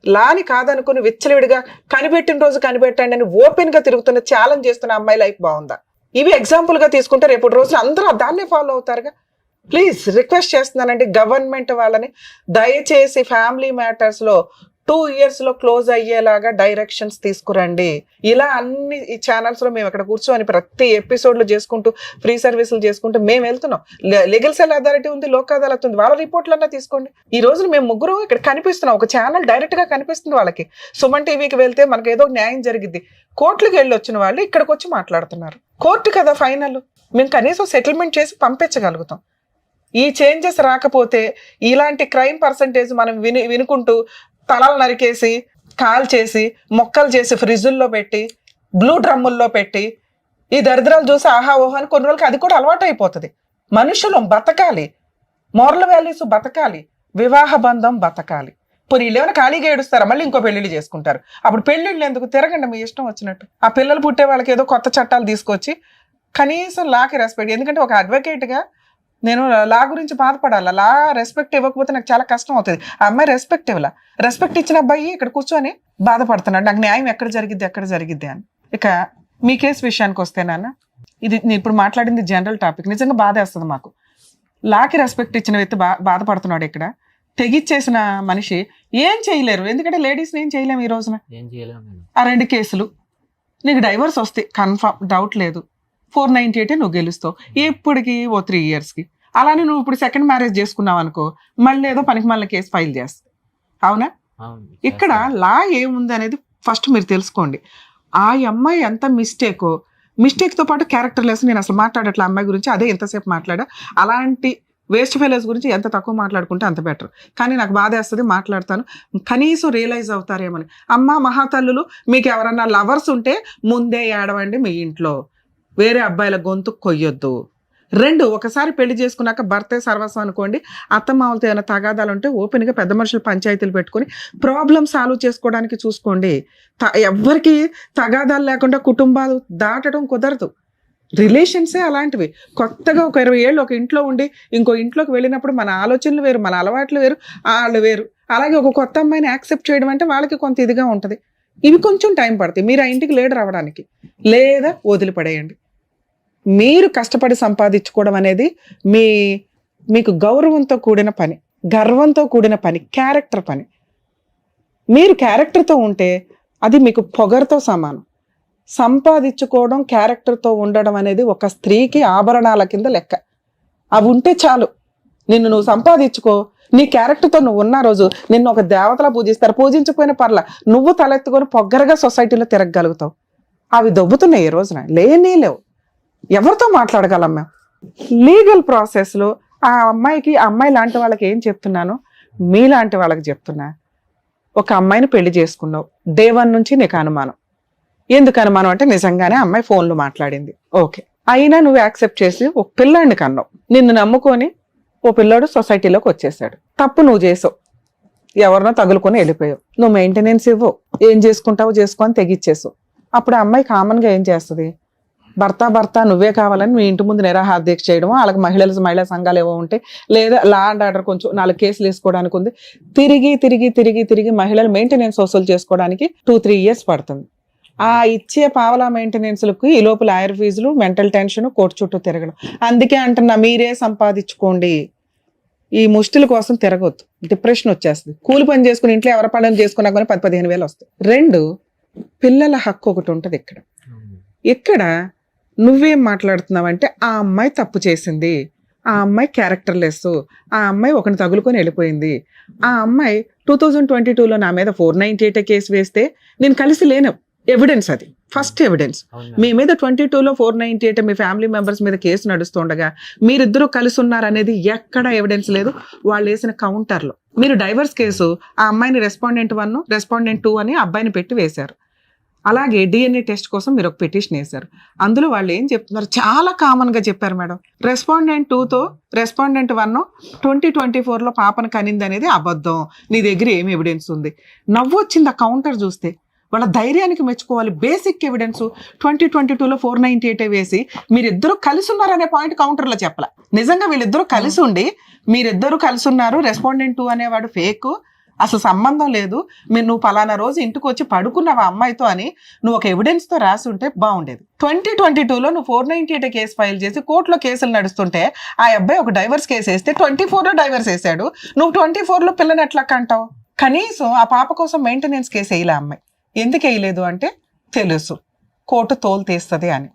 లాని కాదనుకుని విచ్చలవిడిగా కనిపెట్టిన రోజు కనిపెట్టండి అని ఓపెన్ గా తిరుగుతున్న ఛాలెంజ్ చేస్తున్న అమ్మాయి లైఫ్ బాగుందా? ఇవి ఎగ్జాంపుల్ గా తీసుకుంటే రేపు రోజున అందరూ దాన్నే ఫాలో అవుతారుగా. ప్లీజ్ రిక్వెస్ట్ చేస్తున్నానండి గవర్నమెంట్ వాళ్ళని, దయచేసి ఫ్యామిలీ మ్యాటర్స్ లో 2 years లో క్లోజ్ అయ్యేలాగా డైరెక్షన్స్ తీసుకురండి. ఇలా అన్ని ఈ ఛానల్స్ లో మేము ఇక్కడ కూర్చొని ప్రతి ఎపిసోడ్ లో చేసుకుంటూ ఫ్రీ సర్వీసులు చేసుకుంటూ మేము వెళ్తున్నాం. లీగల్ సెల్ అథారిటీ ఉంది, లోక్ అదాలత్ ఉంది, వాళ్ళ రిపోర్ట్లన్నా తీసుకోండి. ఈ రోజున మేము ముగ్గురు ఇక్కడ కనిపిస్తున్నాం, ఒక ఛానల్ డైరెక్ట్ గా కనిపిస్తుంది వాళ్ళకి. సుమన్ టీవీకి వెళ్తే మనకి ఏదో న్యాయం జరిగిద్ది. కోర్టులకు వెళ్ళి వచ్చిన వాళ్ళు ఇక్కడికి వచ్చి మాట్లాడుతున్నారు. కోర్టు కదా ఫైనల్, మేము కనీసం సెటిల్మెంట్ చేసి పంపించగలుగుతాం. ఈ చేంజెస్ రాకపోతే ఇలాంటి క్రైమ్ పర్సంటేజ్ మనం వినుకుంటూ తలలు నరికేసి, కాల్ చేసి, మొక్కలు చేసి ఫ్రిడ్జుల్లో పెట్టి, బ్లూ డ్రమ్ముల్లో పెట్టి ఈ దరిద్రాలు చూసి ఆహా ఓహో అని కొన్ని రోజులకి అది కూడా అలవాటు అయిపోతుంది. మనుషులు బతకాలి, మోరల్ వాల్యూస్ బతకాలి, వివాహ బంధం బతకాలి. పోనీ వీళ్ళు ఏమైనా ఖాళీగా ఏడుస్తారా? మళ్ళీ ఇంకో పెళ్లిళ్ళు చేసుకుంటారు. అప్పుడు పెళ్లిళ్ళు ఎందుకు? తిరగండి మీ ఇష్టం వచ్చినట్టు. ఆ పిల్లలు పుట్టే వాళ్ళకి ఏదో కొత్త చట్టాలు తీసుకొచ్చి కనీసం లాకి రెస్పెక్ట్. ఎందుకంటే ఒక అడ్వకేట్గా నేను లా గురించి బాధపడాలా? లా రెస్పెక్ట్ ఇవ్వకపోతే నాకు చాలా కష్టం అవుతుంది. ఆ అమ్మాయి రెస్పెక్ట్ ఇవ్వాల. రెస్పెక్ట్ ఇచ్చిన అబ్బాయి ఇక్కడ కూర్చొని బాధపడుతున్నాడు, నాకు న్యాయం ఎక్కడ జరిగిద్ది అని. ఇక మీ కేసు విషయానికి వస్తే నాన్న, ఇది నేను ఇప్పుడు మాట్లాడింది జనరల్ టాపిక్. నిజంగా బాధ వేస్తుంది మాకు. లాకి రెస్పెక్ట్ ఇచ్చిన వ్యక్తి బాధపడుతున్నాడు. ఇక్కడ తెగిచ్చేసిన మనిషి ఏం చేయలేరు, ఎందుకంటే లేడీస్ని ఏం చేయలేము ఈ రోజున. ఆ 2 కేసులు నీకు డైవర్స్ వస్తే కన్ఫర్మ్, డౌట్ లేదు. 498 నువ్వు గెలుస్తావు ఇప్పటికి ఓ 3 yearsకి. అలానే నువ్వు ఇప్పుడు సెకండ్ మ్యారేజ్ చేసుకున్నావు అనుకో, మళ్ళీ ఏదో పనికి మళ్ళీ కేసు ఫైల్ చేస్తావు. అవునా? ఇక్కడ లా ఏముంది అనేది ఫస్ట్ మీరు తెలుసుకోండి. ఆ అమ్మాయి ఎంత మిస్టేక్తో పాటు క్యారెక్టర్ లెస్. నేను అసలు మాట్లాడట్లే అమ్మాయి గురించి, అదే ఎంతసేపు మాట్లాడా. అలాంటి వేస్ట్ ఫెలోస్ గురించి ఎంత తక్కువ మాట్లాడుకుంటే అంత బెటర్. కానీ నాకు బాధ వేస్తుంది, మాట్లాడతాను. కనీసం రియలైజ్ అవుతారేమని. అమ్మ మహాతల్లులు, మీకు ఎవరన్నా లవర్స్ ఉంటే ముందే ఏడవండి మీ ఇంట్లో, వేరే అబ్బాయిల గొంతు కొయ్యొద్దు. 2, ఒకసారి పెళ్లి చేసుకున్నాక భర్తే సర్వస్వం అనుకోండి. అత్తమామలతో ఏమైనా తగాదాలు ఉంటే ఓపెన్గా పెద్ద మనుషులు పంచాయతీలు పెట్టుకొని ప్రాబ్లమ్ సాల్వ్ చేసుకోవడానికి చూసుకోండి. ఎవ్వరికి తగాదాలు లేకుండా కుటుంబాలు దాటడం కుదరదు. రిలేషన్సే అలాంటివి. కొత్తగా ఒక 20 ఏళ్ళు ఒక ఇంట్లో ఉండి ఇంకో ఇంట్లోకి వెళ్ళినప్పుడు మన ఆలోచనలు వేరు, మన అలవాట్లు వేరు, వాళ్ళు వేరు. అలాగే ఒక కొత్త అమ్మాయిని యాక్సెప్ట్ చేయడం అంటే వాళ్ళకి కొంత ఇదిగా ఉంటుంది. ఇవి కొంచెం టైం పడతాయి. మీరు ఆ ఇంటికి లీడర్ అవ్వడానికి, లేదా వదిలిపడేయండి. మీరు కష్టపడి సంపాదించుకోవడం అనేది మీకు గౌరవంతో కూడిన పని, గర్వంతో కూడిన పని, క్యారెక్టర్ పని. మీరు క్యారెక్టర్తో ఉంటే అది మీకు పొగరుతో సమానం. సంపాదించుకోవడం, క్యారెక్టర్తో ఉండడం అనేది ఒక స్త్రీకి ఆభరణాల కింద లెక్క. అవి ఉంటే చాలు. నువ్వు సంపాదించుకో, నీ క్యారెక్టర్తో నువ్వు ఉన్న రోజు నిన్ను ఒక దేవతలా పూజిస్తారు. పూజించకపోయిన పర్లా, నువ్వు తలెత్తుకొని పొగ్గరగా సొసైటీలో తిరగగలుగుతావు. అవి దొబ్బుతున్నాయి ఈ రోజున, లేవు. ఎవరితో మాట్లాడగలం మేము? లీగల్ ప్రాసెస్లో ఆ అమ్మాయి లాంటి వాళ్ళకి ఏం చెప్తున్నాను, మీలాంటి వాళ్ళకి చెప్తున్నా. ఒక అమ్మాయిని పెళ్లి చేసుకున్నావు, డే 1 నుంచి నీకు అనుమానం. ఎందుకు అనుమానం అంటే నిజంగానే అమ్మాయి ఫోన్లో మాట్లాడింది, ఓకే. అయినా నువ్వు యాక్సెప్ట్ చేసి ఒక పిల్లాడిని కన్నావు. నిన్ను నమ్ముకొని ఓ పిల్లాడు సొసైటీలోకి వచ్చేసాడు. తప్పు నువ్వు చేసావు, ఎవరినో తగులుకొని వెళ్ళిపోయావు. నువ్వు మెయింటెనెన్స్ ఇవ్వవు, ఏం చేసుకుంటావు చేసుకొని తెగిచ్చేసావు. అప్పుడు ఆ అమ్మాయి కామన్గా ఏం చేస్తుంది? భర్త నువ్వే కావాలని మీ ఇంటి ముందు నిరాహార దీక్ష చేయడం, వాళ్ళకి మహిళా సంఘాలు ఏవో ఉంటాయి, లేదా లా అండ్ ఆర్డర్ కొంచెం 4 కేసులు వేసుకోవడానికి ఉంది. తిరిగి మహిళలు మెయింటెనెన్స్ వసూలు చేసుకోవడానికి 2-3 years పడుతుంది. ఆ ఇచ్చే పావలా మెయింటెనెన్స్లకు ఈ లోపు లాయర్ ఫీజులు, మెంటల్ టెన్షన్, కోర్టు చుట్టూ తిరగడం. అందుకే అంటున్నా, మీరే సంపాదించుకోండి. ఈ ముష్టిల కోసం తిరగొద్దు, డిప్రెషన్ వచ్చేస్తుంది. కూలి పని చేసుకుని ఇంట్లో ఎవరి పనులు చేసుకున్నా కానీ 10-15 వేలు వస్తాయి. 2, పిల్లల హక్కు ఒకటి ఉంటుంది ఇక్కడ నువ్వేం మాట్లాడుతున్నావంటే ఆ అమ్మాయి తప్పు చేసింది, ఆ అమ్మాయి క్యారెక్టర్లెస్, ఆ అమ్మాయి ఒకరిని తగులుకొని వెళ్ళిపోయింది. ఆ అమ్మాయి 2022లో నా మీద 498 కేసు వేస్తే నేను కలిసి లేను. ఎవిడెన్స్, అది ఫస్ట్ ఎవిడెన్స్. మీ మీద 22లో 498 మీ ఫ్యామిలీ మెంబర్స్ మీద కేసు నడుస్తుండగా మీరిద్దరూ కలిసి ఉన్నారనేది ఎక్కడ ఎవిడెన్స్ లేదు. వాళ్ళు వేసిన కౌంటర్లో మీరు డైవర్స్ కేసు ఆ అమ్మాయిని రెస్పాండెంట్ 1, రెస్పాండెంట్ 2 అని అబ్బాయిని పెట్టి వేశారు. అలాగే DNA టెస్ట్ కోసం మీరు ఒక పిటిషన్ వేశారు. అందులో వాళ్ళు ఏం చెప్తున్నారు, చాలా కామన్గా చెప్పారు మేడం. రెస్పాండెంట్ 2తో రెస్పాండెంట్ 1 2024లో పాపను కనింది అనేది అబద్ధం, నీ దగ్గర ఏమి ఎవిడెన్స్ ఉంది? నవ్వు వచ్చింది ఆ కౌంటర్ చూస్తే. వాళ్ళ ధైర్యానికి మెచ్చుకోవాలి. బేసిక్ ఎవిడెన్స్ 2022లో 498 వేసి మీరిద్దరూ కలిసి ఉన్నారనే పాయింట్ కౌంటర్లో చెప్పాల. నిజంగా వీళ్ళిద్దరూ కలిసి ఉండి మీరిద్దరూ కలిసి ఉన్నారు, రెస్పాండెంట్ 2 అనేవాడు ఫేక్, అసలు సంబంధం లేదు, నువ్వు పలానా రోజు ఇంటికి వచ్చి పడుకున్నావు ఆ అమ్మాయితో అని నువ్వు ఒక ఎవిడెన్స్ తో రాసి ఉంటే బాగుండేది. 2022లో నువ్వు 498 కేసు ఫైల్ చేసి కోర్టులో కేసులు నడుస్తుంటే ఆ అబ్బాయి ఒక డైవర్స్ కేసు వేస్తే 24లో డైవర్స్ వేసాడు, నువ్వు 24లో పిల్లని ఎట్లా కంటావు? కనీసం ఆ పాప కోసం మెయింటెనెన్స్ కేసు వేయలే అమ్మాయి. ఎందుకు వేయలేదు అంటే తెలుసు కోర్టు తోలు తీస్తుంది అని.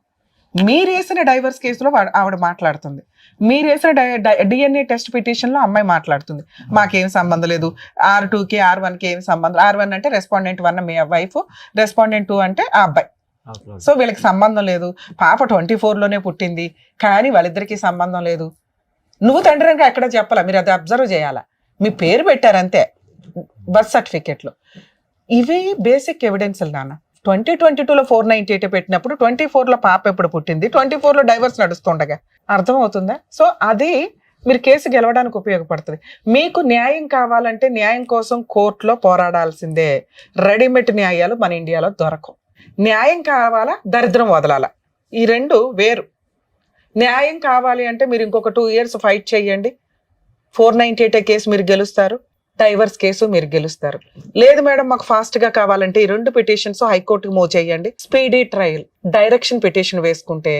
మీరేసిన డైవర్స్ కేసులో ఆవిడ మాట్లాడుతుంది, మీరేసిన డిఎన్ఏ టెస్ట్ పిటిషన్లో అమ్మాయి మాట్లాడుతుంది, మాకేం సంబంధం లేదు, R2కి R1కి ఏం సంబంధం. R1 అంటే రెస్పాండెంట్ 1 మీ వైఫ్, రెస్పాండెంట్ 2 అంటే ఆ అబ్బాయి. సో వీళ్ళకి సంబంధం లేదు, పాప 24లోనే పుట్టింది కానీ వాళ్ళిద్దరికి సంబంధం లేదు. నువ్వు తండ్రి అని ఎక్కడ చెప్పాలా, మీరు అది అబ్జర్వ్ చేయాలా, మీ పేరు పెట్టారంతే బర్త్ సర్టిఫికేట్లో. ఇవి బేసిక్ ఎవిడెన్స్లు నాన్న. 2022లో 498 పెట్టినప్పుడు 24లో పాప ఎప్పుడు పుట్టింది, 24లో డైవర్స్ నడుస్తుండగా, అర్థమవుతుందా? సో అది మీరు కేసు గెలవడానికి ఉపయోగపడుతుంది. మీకు న్యాయం కావాలంటే న్యాయం కోసం కోర్టులో పోరాడాల్సిందే. రెడీమేడ్ న్యాయాలు మన ఇండియాలో దొరకవు. న్యాయం కావాలా, దరిద్రం వదలాలా, ఈ రెండు వేరు. న్యాయం కావాలి అంటే మీరు ఇంకొక 2 years ఫైట్ చేయండి, 498 కేసు మీరు గెలుస్తారు, డైవర్స్ కేసు మీరు గెలుస్తారు. లేదు మేడం మాకు ఫాస్ట్ గా కావాలంటే ఈ 2 పిటిషన్స్ హైకోర్టుకి మూవ్ చేయండి, స్పీడీ ట్రయల్ డైరెక్షన్ పిటిషన్ వేసుకుంటే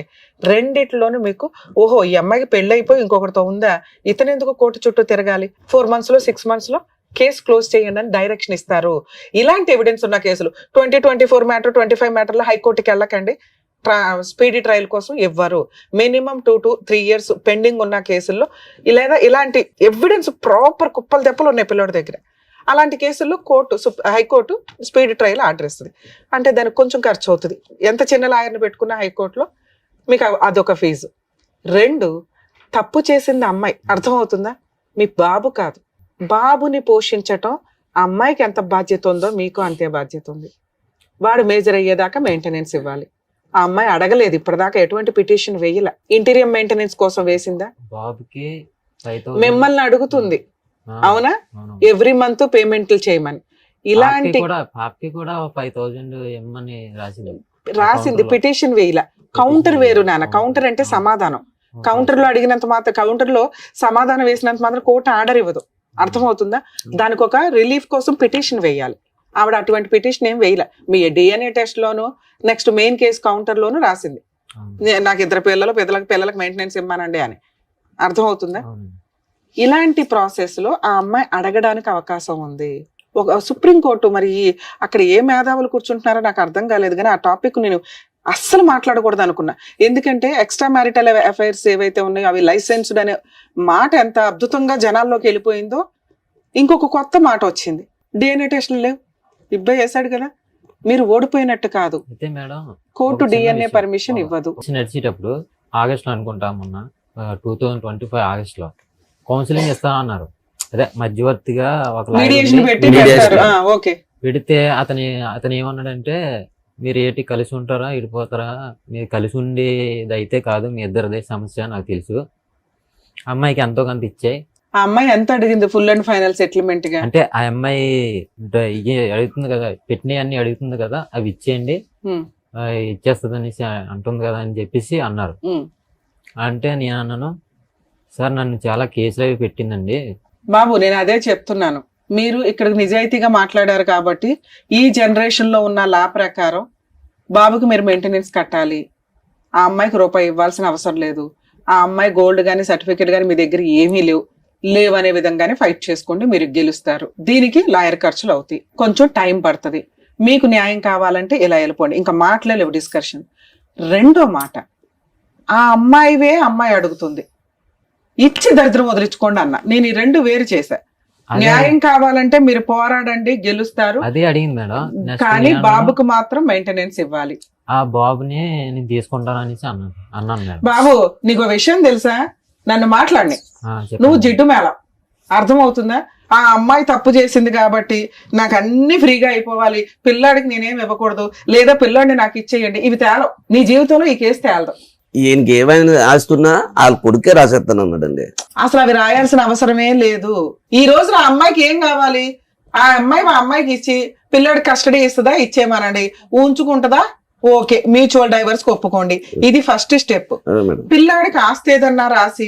రెండిట్లోనూ మీకు ఓహో ఈ అమ్మాయికి పెళ్ళైపోయి ఇంకొకరితో ఉందా, ఇతను ఎందుకు కోర్టు చుట్టూ తిరగాలి, 4 monthsలో 6 monthsలో కేసు క్లోజ్ చేయండి అని డైరెక్షన్ ఇస్తారు. ఇలాంటి ఎవిడెన్స్ ఉన్న కేసులు 2024 మ్యాటర్ 25 మ్యాటర్లో హైకోర్టుకి వెళ్ళకండి, స్పీడీ ట్రయల్ కోసం ఇవ్వరు. మినిమం 2 to 3 years పెండింగ్ ఉన్న కేసుల్లో లేదా ఇలాంటి ఎవిడెన్స్ ప్రాపర్ కుప్పలు తెప్పలు ఉన్నాయి పిల్లడి దగ్గర, అలాంటి కేసుల్లో హైకోర్టు స్పీడీ ట్రయల్ ఆర్డర్ ఇస్తుంది. అంటే దానికి కొంచెం ఖర్చు అవుతుంది, ఎంత చిన్న లాయర్ని పెట్టుకున్న హైకోర్టులో మీకు అదొక ఫీజు. 2, తప్పు చేసింది అమ్మాయి, అర్థమవుతుందా, మీ బాబు కాదు. బాబుని పోషించటం అమ్మాయికి ఎంత బాధ్యత ఉందో మీకు అంతే బాధ్యత ఉంది. వాడు మేజర్ అయ్యేదాకా మెయింటెనెన్స్ ఇవ్వాలి. ఆ అమ్మాయి అడగలేదు ఇప్పటిదాకా, ఎటువంటి పిటిషన్ వేయలే. ఇంటీరియర్ మెయింటెనెన్స్ కోసం వేసిందా? బాబుకి మిమ్మల్ని అడుగుతుంది, అవునా, ఎవ్రీ మంత్ పేమెంట్లు చేయమని. ఇలాంటి పాపకి కూడా 5,000 ఇమ్మని రాసింది, పిటిషన్ వేయల. కౌంటర్ వేరు నాన్న, కౌంటర్ అంటే సమాధానం. కౌంటర్ లో అడిగినంత మాత్రం, కౌంటర్ లో సమాధానం వేసినంత మాత్రం కోర్టు ఆర్డర్ ఇవ్వదు, అర్థమవుతుందా? దానికి ఒక రిలీఫ్ కోసం పిటిషన్ వేయాలి. ఆవిడ అటువంటి పిటిషన్ ఏం వేయలే. మీ డిఎన్ఏ టెస్ట్ లోను నెక్స్ట్ మెయిన్ కేసు కౌంటర్ లోను రాసింది నాకు 2 పిల్లలకు మెయింటెనెన్స్ ఇవ్వమానండి అని, అర్థమవుతుందా? ఇలాంటి ప్రాసెస్ లో ఆ అమ్మాయి అడగడానికి అవకాశం ఉంది. ఒక సుప్రీంకోర్టు మరి అక్కడ ఏ మేధావులు కూర్చుంటున్నారో నాకు అర్థం కాలేదు, కానీ ఆ టాపిక్ నేను అస్సలు మాట్లాడకూడదు అనుకున్నా. ఎందుకంటే ఎక్స్ట్రా మ్యారిటల్ అఫైర్స్ ఏవైతే ఉన్నాయో అవి లైసెన్స్డ్ అనే మాట ఎంత అద్భుతంగా జనాల్లోకి వెళ్ళిపోయిందో, ఇంకొక కొత్త మాట వచ్చింది, డిఎన్ఏ టెస్టులు లేవు. ఇబ్బంది చేశాడు కదా, మీరు ఓడిపోయినట్టు కాదు, అయితే మేడం కోర్టు డిఎన్ఏ పర్మిషన్ ఇవ్వదు. నడిచేటప్పుడు ఆగస్ట్ లో అనుకుంటా, మొన్న 2025 ఆగస్ట్ లో కౌన్సిలింగ్ ఇస్తానన్నారు. అదే మధ్యవర్తిగా ఒక మీడియేషన్ పెట్టి ఓకే పెడితే అతను ఏమన్నాడంటే, మీరు ఏంటి కలిసి ఉంటారా ఇడిపోతారా, మీరు కలిసి ఉండేది అయితే కాదు, మీ ఇద్దరిదే సమస్య నాకు తెలుసు, అమ్మాయికి ఎంతో కొంత ఇచ్చాయి. ఆ అమ్మాయి ఎంత అడిగింది ఫుల్ అండ్ ఫైనల్ సెటిల్మెంట్ గా? అంటే ఆ అమ్మాయి అడుగుతుంది కదా, పెట్టినవి అన్ని అడుగుతుంది కదా, అవి ఇచ్చేయండి ఇచ్చేస్తుంది అనేసి అంటుంది కదా అని చెప్పేసి అన్నారు. అంటే నేను అన్నాను, సార్ నన్ను చాలా కేసులు అవి పెట్టిందండి. బాబు నేను అదే చెప్తున్నాను, మీరు ఇక్కడ నిజాయితీగా మాట్లాడారు కాబట్టి ఈ జనరేషన్ లో ఉన్న లా ప్రకారం బాబుకి మీరు మెయింటెనెన్స్ కట్టాలి, ఆ అమ్మాయికి రూపాయి ఇవ్వాల్సిన అవసరం లేదు. ఆ అమ్మాయి గోల్డ్ గానీ సర్టిఫికేట్ గానీ మీ దగ్గర ఏమీ లేవనే విధంగానే ఫైట్ చేసుకోండి, మీరు గెలుస్తారు. దీనికి లాయర్ ఖర్చులు అవుతాయి, కొంచెం టైం పడుతుంది. మీకు న్యాయం కావాలంటే ఇలా వెళ్ళిపోండి, ఇంకా మాట్లాడలేవు డిస్కషన్. 2వ మాట, ఆ అమ్మాయి అడుగుతుంది, ఇచ్చి దరిద్రం వదిలించుకోండి అన్న. నేను ఈ 2 వేరు చేశా. న్యాయం కావాలంటే మీరు పోరాడండి, గెలుస్తారు, అదే అడిగింది మేడం. కానీ బాబుకు మాత్రం మెయింటెనెన్స్ ఇవ్వాలి. ఆ బాబుని నేను తీసుకుంటాను అనేసి అన్నాను మేడం. బాబు నీకు విషయం తెలుసా, నన్ను మాట్లాడి నువ్వు జిడ్డు మేళ, అర్థమవుతుందా? ఆ అమ్మాయి తప్పు చేసింది కాబట్టి నాకు అన్ని ఫ్రీగా అయిపోవాలి, పిల్లాడికి నేనేం ఇవ్వకూడదు, లేదా పిల్లాడిని నాకు ఇచ్చేయండి, ఇవి తేలవు. నీ జీవితంలో ఈ కేసు తేలదు. ఈయనకి ఏమైనా ఆస్తున్నా వాళ్ళ కొడుకే రాసేస్తాను అన్నాడండి. అసలు అవి రాయాల్సిన అవసరమే లేదు. ఈ రోజు ఆ అమ్మాయికి ఏం కావాలి, ఆ అమ్మాయి మా అమ్మాయికి ఇచ్చి పిల్లాడి కస్టడీ ఇస్తుందా, ఇచ్చేయమనండి, ఉంచుకుంటుందా, ఓకే, మ్యూచువల్ డైవర్స్ ఒప్పుకోండి. ఇది ఫస్ట్ స్టెప్. పిల్లాడికి ఆస్తి ఏదన్నా రాసి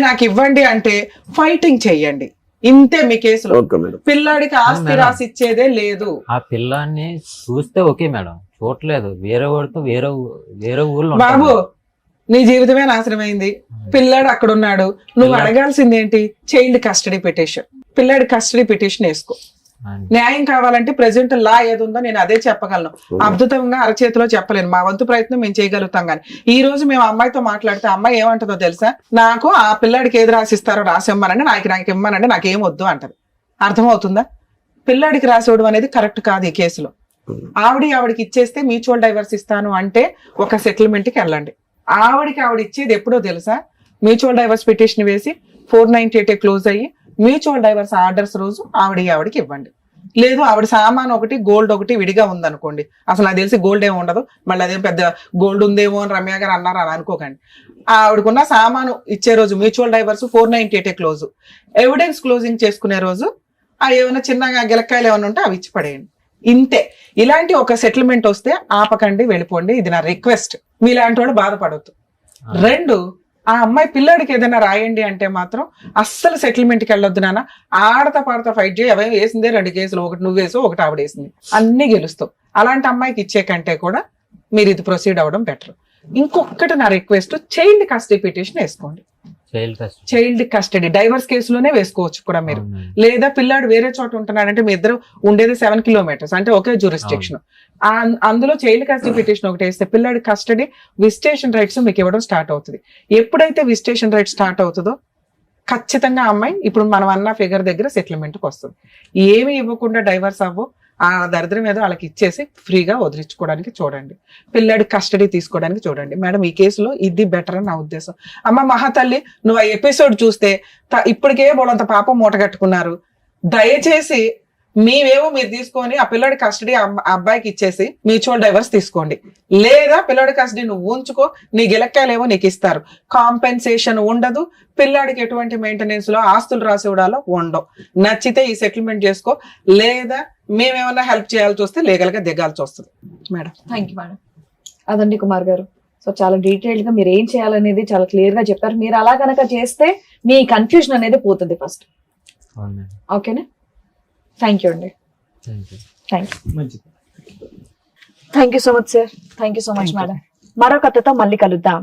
నాకు ఇవ్వండి అంటే ఫైటింగ్ చెయ్యండి. ఇంతే మీ కేసులో. Okay madam. పిల్లాడికి ఆస్తి మేడం. రాసి ఇచ్చేదే లేదు. ఆ పిల్లాన్ని చూస్తే ఓకే మేడం, చూడలేదు. వేరే వాడితో వేరే ఊర్లో బాబు ఉంటాడు. నీ జీవితమే నాశనమైంది. పిల్లాడు అక్కడ ఉన్నాడు, నువ్వు అడగాల్సింది ఏంటి? Child custody petition. పిల్లాడి కస్టడీ పిటిషన్ వేసుకో. అవును. న్యాయం కావాలంటే ప్రెసెంట్ లా ఏది ఉందో నేను అదే చెప్పగలను. అద్భుతంగా అరచేతిలో చెప్పలేను. మా వంతు ప్రయత్నం మేము చేయగలుగుతాం. కానీ ఈ రోజు మేము అమ్మాయితో మాట్లాడితే అమ్మాయి ఏమంటుందో తెలుసా? నాకు ఆ పిల్లాడికి ఏది రాసిస్తారో రాసిమ్మనండి, నాకు ఇమ్మనండి, నాకేం వద్దు అంటది. అర్థమవుతుందా? పిల్లాడికి రాసివ్వడం అనేది కరెక్ట్ కాదు ఈ కేసులో. ఆవిడికి ఇచ్చేస్తే మ్యూచువల్ డైవర్స్ ఇస్తాను అంటే ఒక సెటిల్మెంట్ కి వెళ్ళండి. ఆవిడ ఇచ్చేది ఎప్పుడో తెలుసా? మ్యూచువల్ డైవర్స్ పిటిషన్ వేసి 498 క్లోజ్ అయ్యి మ్యూచువల్ డైవర్స్ ఆర్డర్స్ రోజు ఆవిడకి ఇవ్వండి. లేదు ఆవిడ సామాన్ ఒకటి గోల్డ్ ఒకటి విడిగా ఉందనుకోండి, అసలు నాకు తెలిసి గోల్డ్ ఏమి ఉండదు, మళ్ళీ అదేం పెద్ద గోల్డ్ ఉందేమో అని రమ్య గారు అన్నారు అని అనుకోకండి. ఆవిడకున్న సామాను ఇచ్చే రోజు mutual divorce 498 close. Evidence closing చేసుకునే రోజు ఏమైనా చిన్నగా గిలక్కాయలు ఏమైనా ఉంటే అవి ఇచ్చి పడేయండి. ఇంతే. ఇలాంటి ఒక సెటిల్మెంట్ వస్తే ఆపకండి, వెళ్ళిపోండి. ఇది నా రిక్వెస్ట్. మీలాంటి వాడు బాధపడవద్దు. 2, ఆ అమ్మాయి పిల్లాడికి ఏదైనా రాయండి అంటే మాత్రం అస్సలు సెటిల్మెంట్కి వెళ్ళొద్దు నాన్న. ఆడతా పాడతా ఫైట్ చేయి. అవే వేసిందే 2 కేసులు, ఒకటి నువ్వు వేసావు, ఒకటి ఆవిడ వేసింది, అన్ని గెలుస్తావు. అలాంటి అమ్మాయికి ఇచ్చే కంటే కూడా మీరు ఇది ప్రొసీడ్ అవ్వడం బెటర్. ఇంకొకటి నా రిక్వెస్ట్, చైల్డ్ కస్టడీ పిటిషన్ వేసుకోండి. చైల్డ్ కస్టడీ డైవర్స్ కేసులోనే వేసుకోవచ్చు కూడా మీరు. లేదా పిల్లాడు వేరే చోట ఉంటున్నాడంటే మీ ఇద్దరు ఉండేది 7 కిలోమీటర్స్, అంటే ఒకే జ్యూరిస్డిక్షన్. అందులో చైల్డ్ కస్టడీ పిటిషన్ ఒకటి వేస్తే పిల్లాడి కస్టడీ విజిటేషన్ రైట్స్ మీకు ఇవ్వడం స్టార్ట్ అవుతుంది. ఎప్పుడైతే విజిటేషన్ రైట్ స్టార్ట్ అవుతుందో ఖచ్చితంగా అమ్మాయి ఇప్పుడు మనం అన్న ఫిగర్ దగ్గర సెటిల్మెంట్కి వస్తుంది. ఏమి ఇవ్వకుండా డైవర్స్ అవ్వు, ఆ దరిద్రం ఏదో వాళ్ళకి ఇచ్చేసి ఫ్రీగా వదిలించుకోవడానికి చూడండి. పిల్లాడి కస్టడీ తీసుకోవడానికి చూడండి. మేడం ఈ కేసులో ఇది బెటర్ అని నా ఉద్దేశం. అమ్మ మహాతల్లి, నువ్వు ఆ ఎపిసోడ్ చూస్తే ఇప్పటికే బోలంత పాపం మూట కట్టుకున్నారు. దయచేసి మీవేమో మీరు తీసుకొని ఆ పిల్లాడి కస్టడీ అబ్బాయికి ఇచ్చేసి మ్యూచువల్ డైవర్స్ తీసుకోండి. లేదా పిల్లాడి కస్టడీ నువ్వు ఉంచుకో, నీ గిలక్కాయలేమో నీకు ఇస్తారు. కాంపెన్సేషన్ ఉండదు. పిల్లాడికి ఎటువంటి మెయింటెనెన్స్ లో ఆస్తులు రాసి ఇవ్వడాలో ఉండవు. నచ్చితే ఈ సెటిల్మెంట్ చేసుకో, లేదా మేమేమన్నా హెల్ప్ చేయాల్సి వస్తే లీగల్ గా దిగాల్సి వస్తుంది. Madam thank you madam. అదండి కుమార్ గారు. సో చాలా డీటెయిల్డ్ గా మీరు ఏం చేయాలనేది చాలా క్లియర్ గా చెప్పారు. మీరు అలా కనుక చేస్తే మీ కన్ఫ్యూజన్ అనేది పోతుంది ఫస్ట్. ఓకేనా? థ్యాంక్ యూ అండి. Thank you. మంచిది. Thank you so much sir. Thank you so much madam. మరో కథతో మళ్ళీ కలుద్దాం.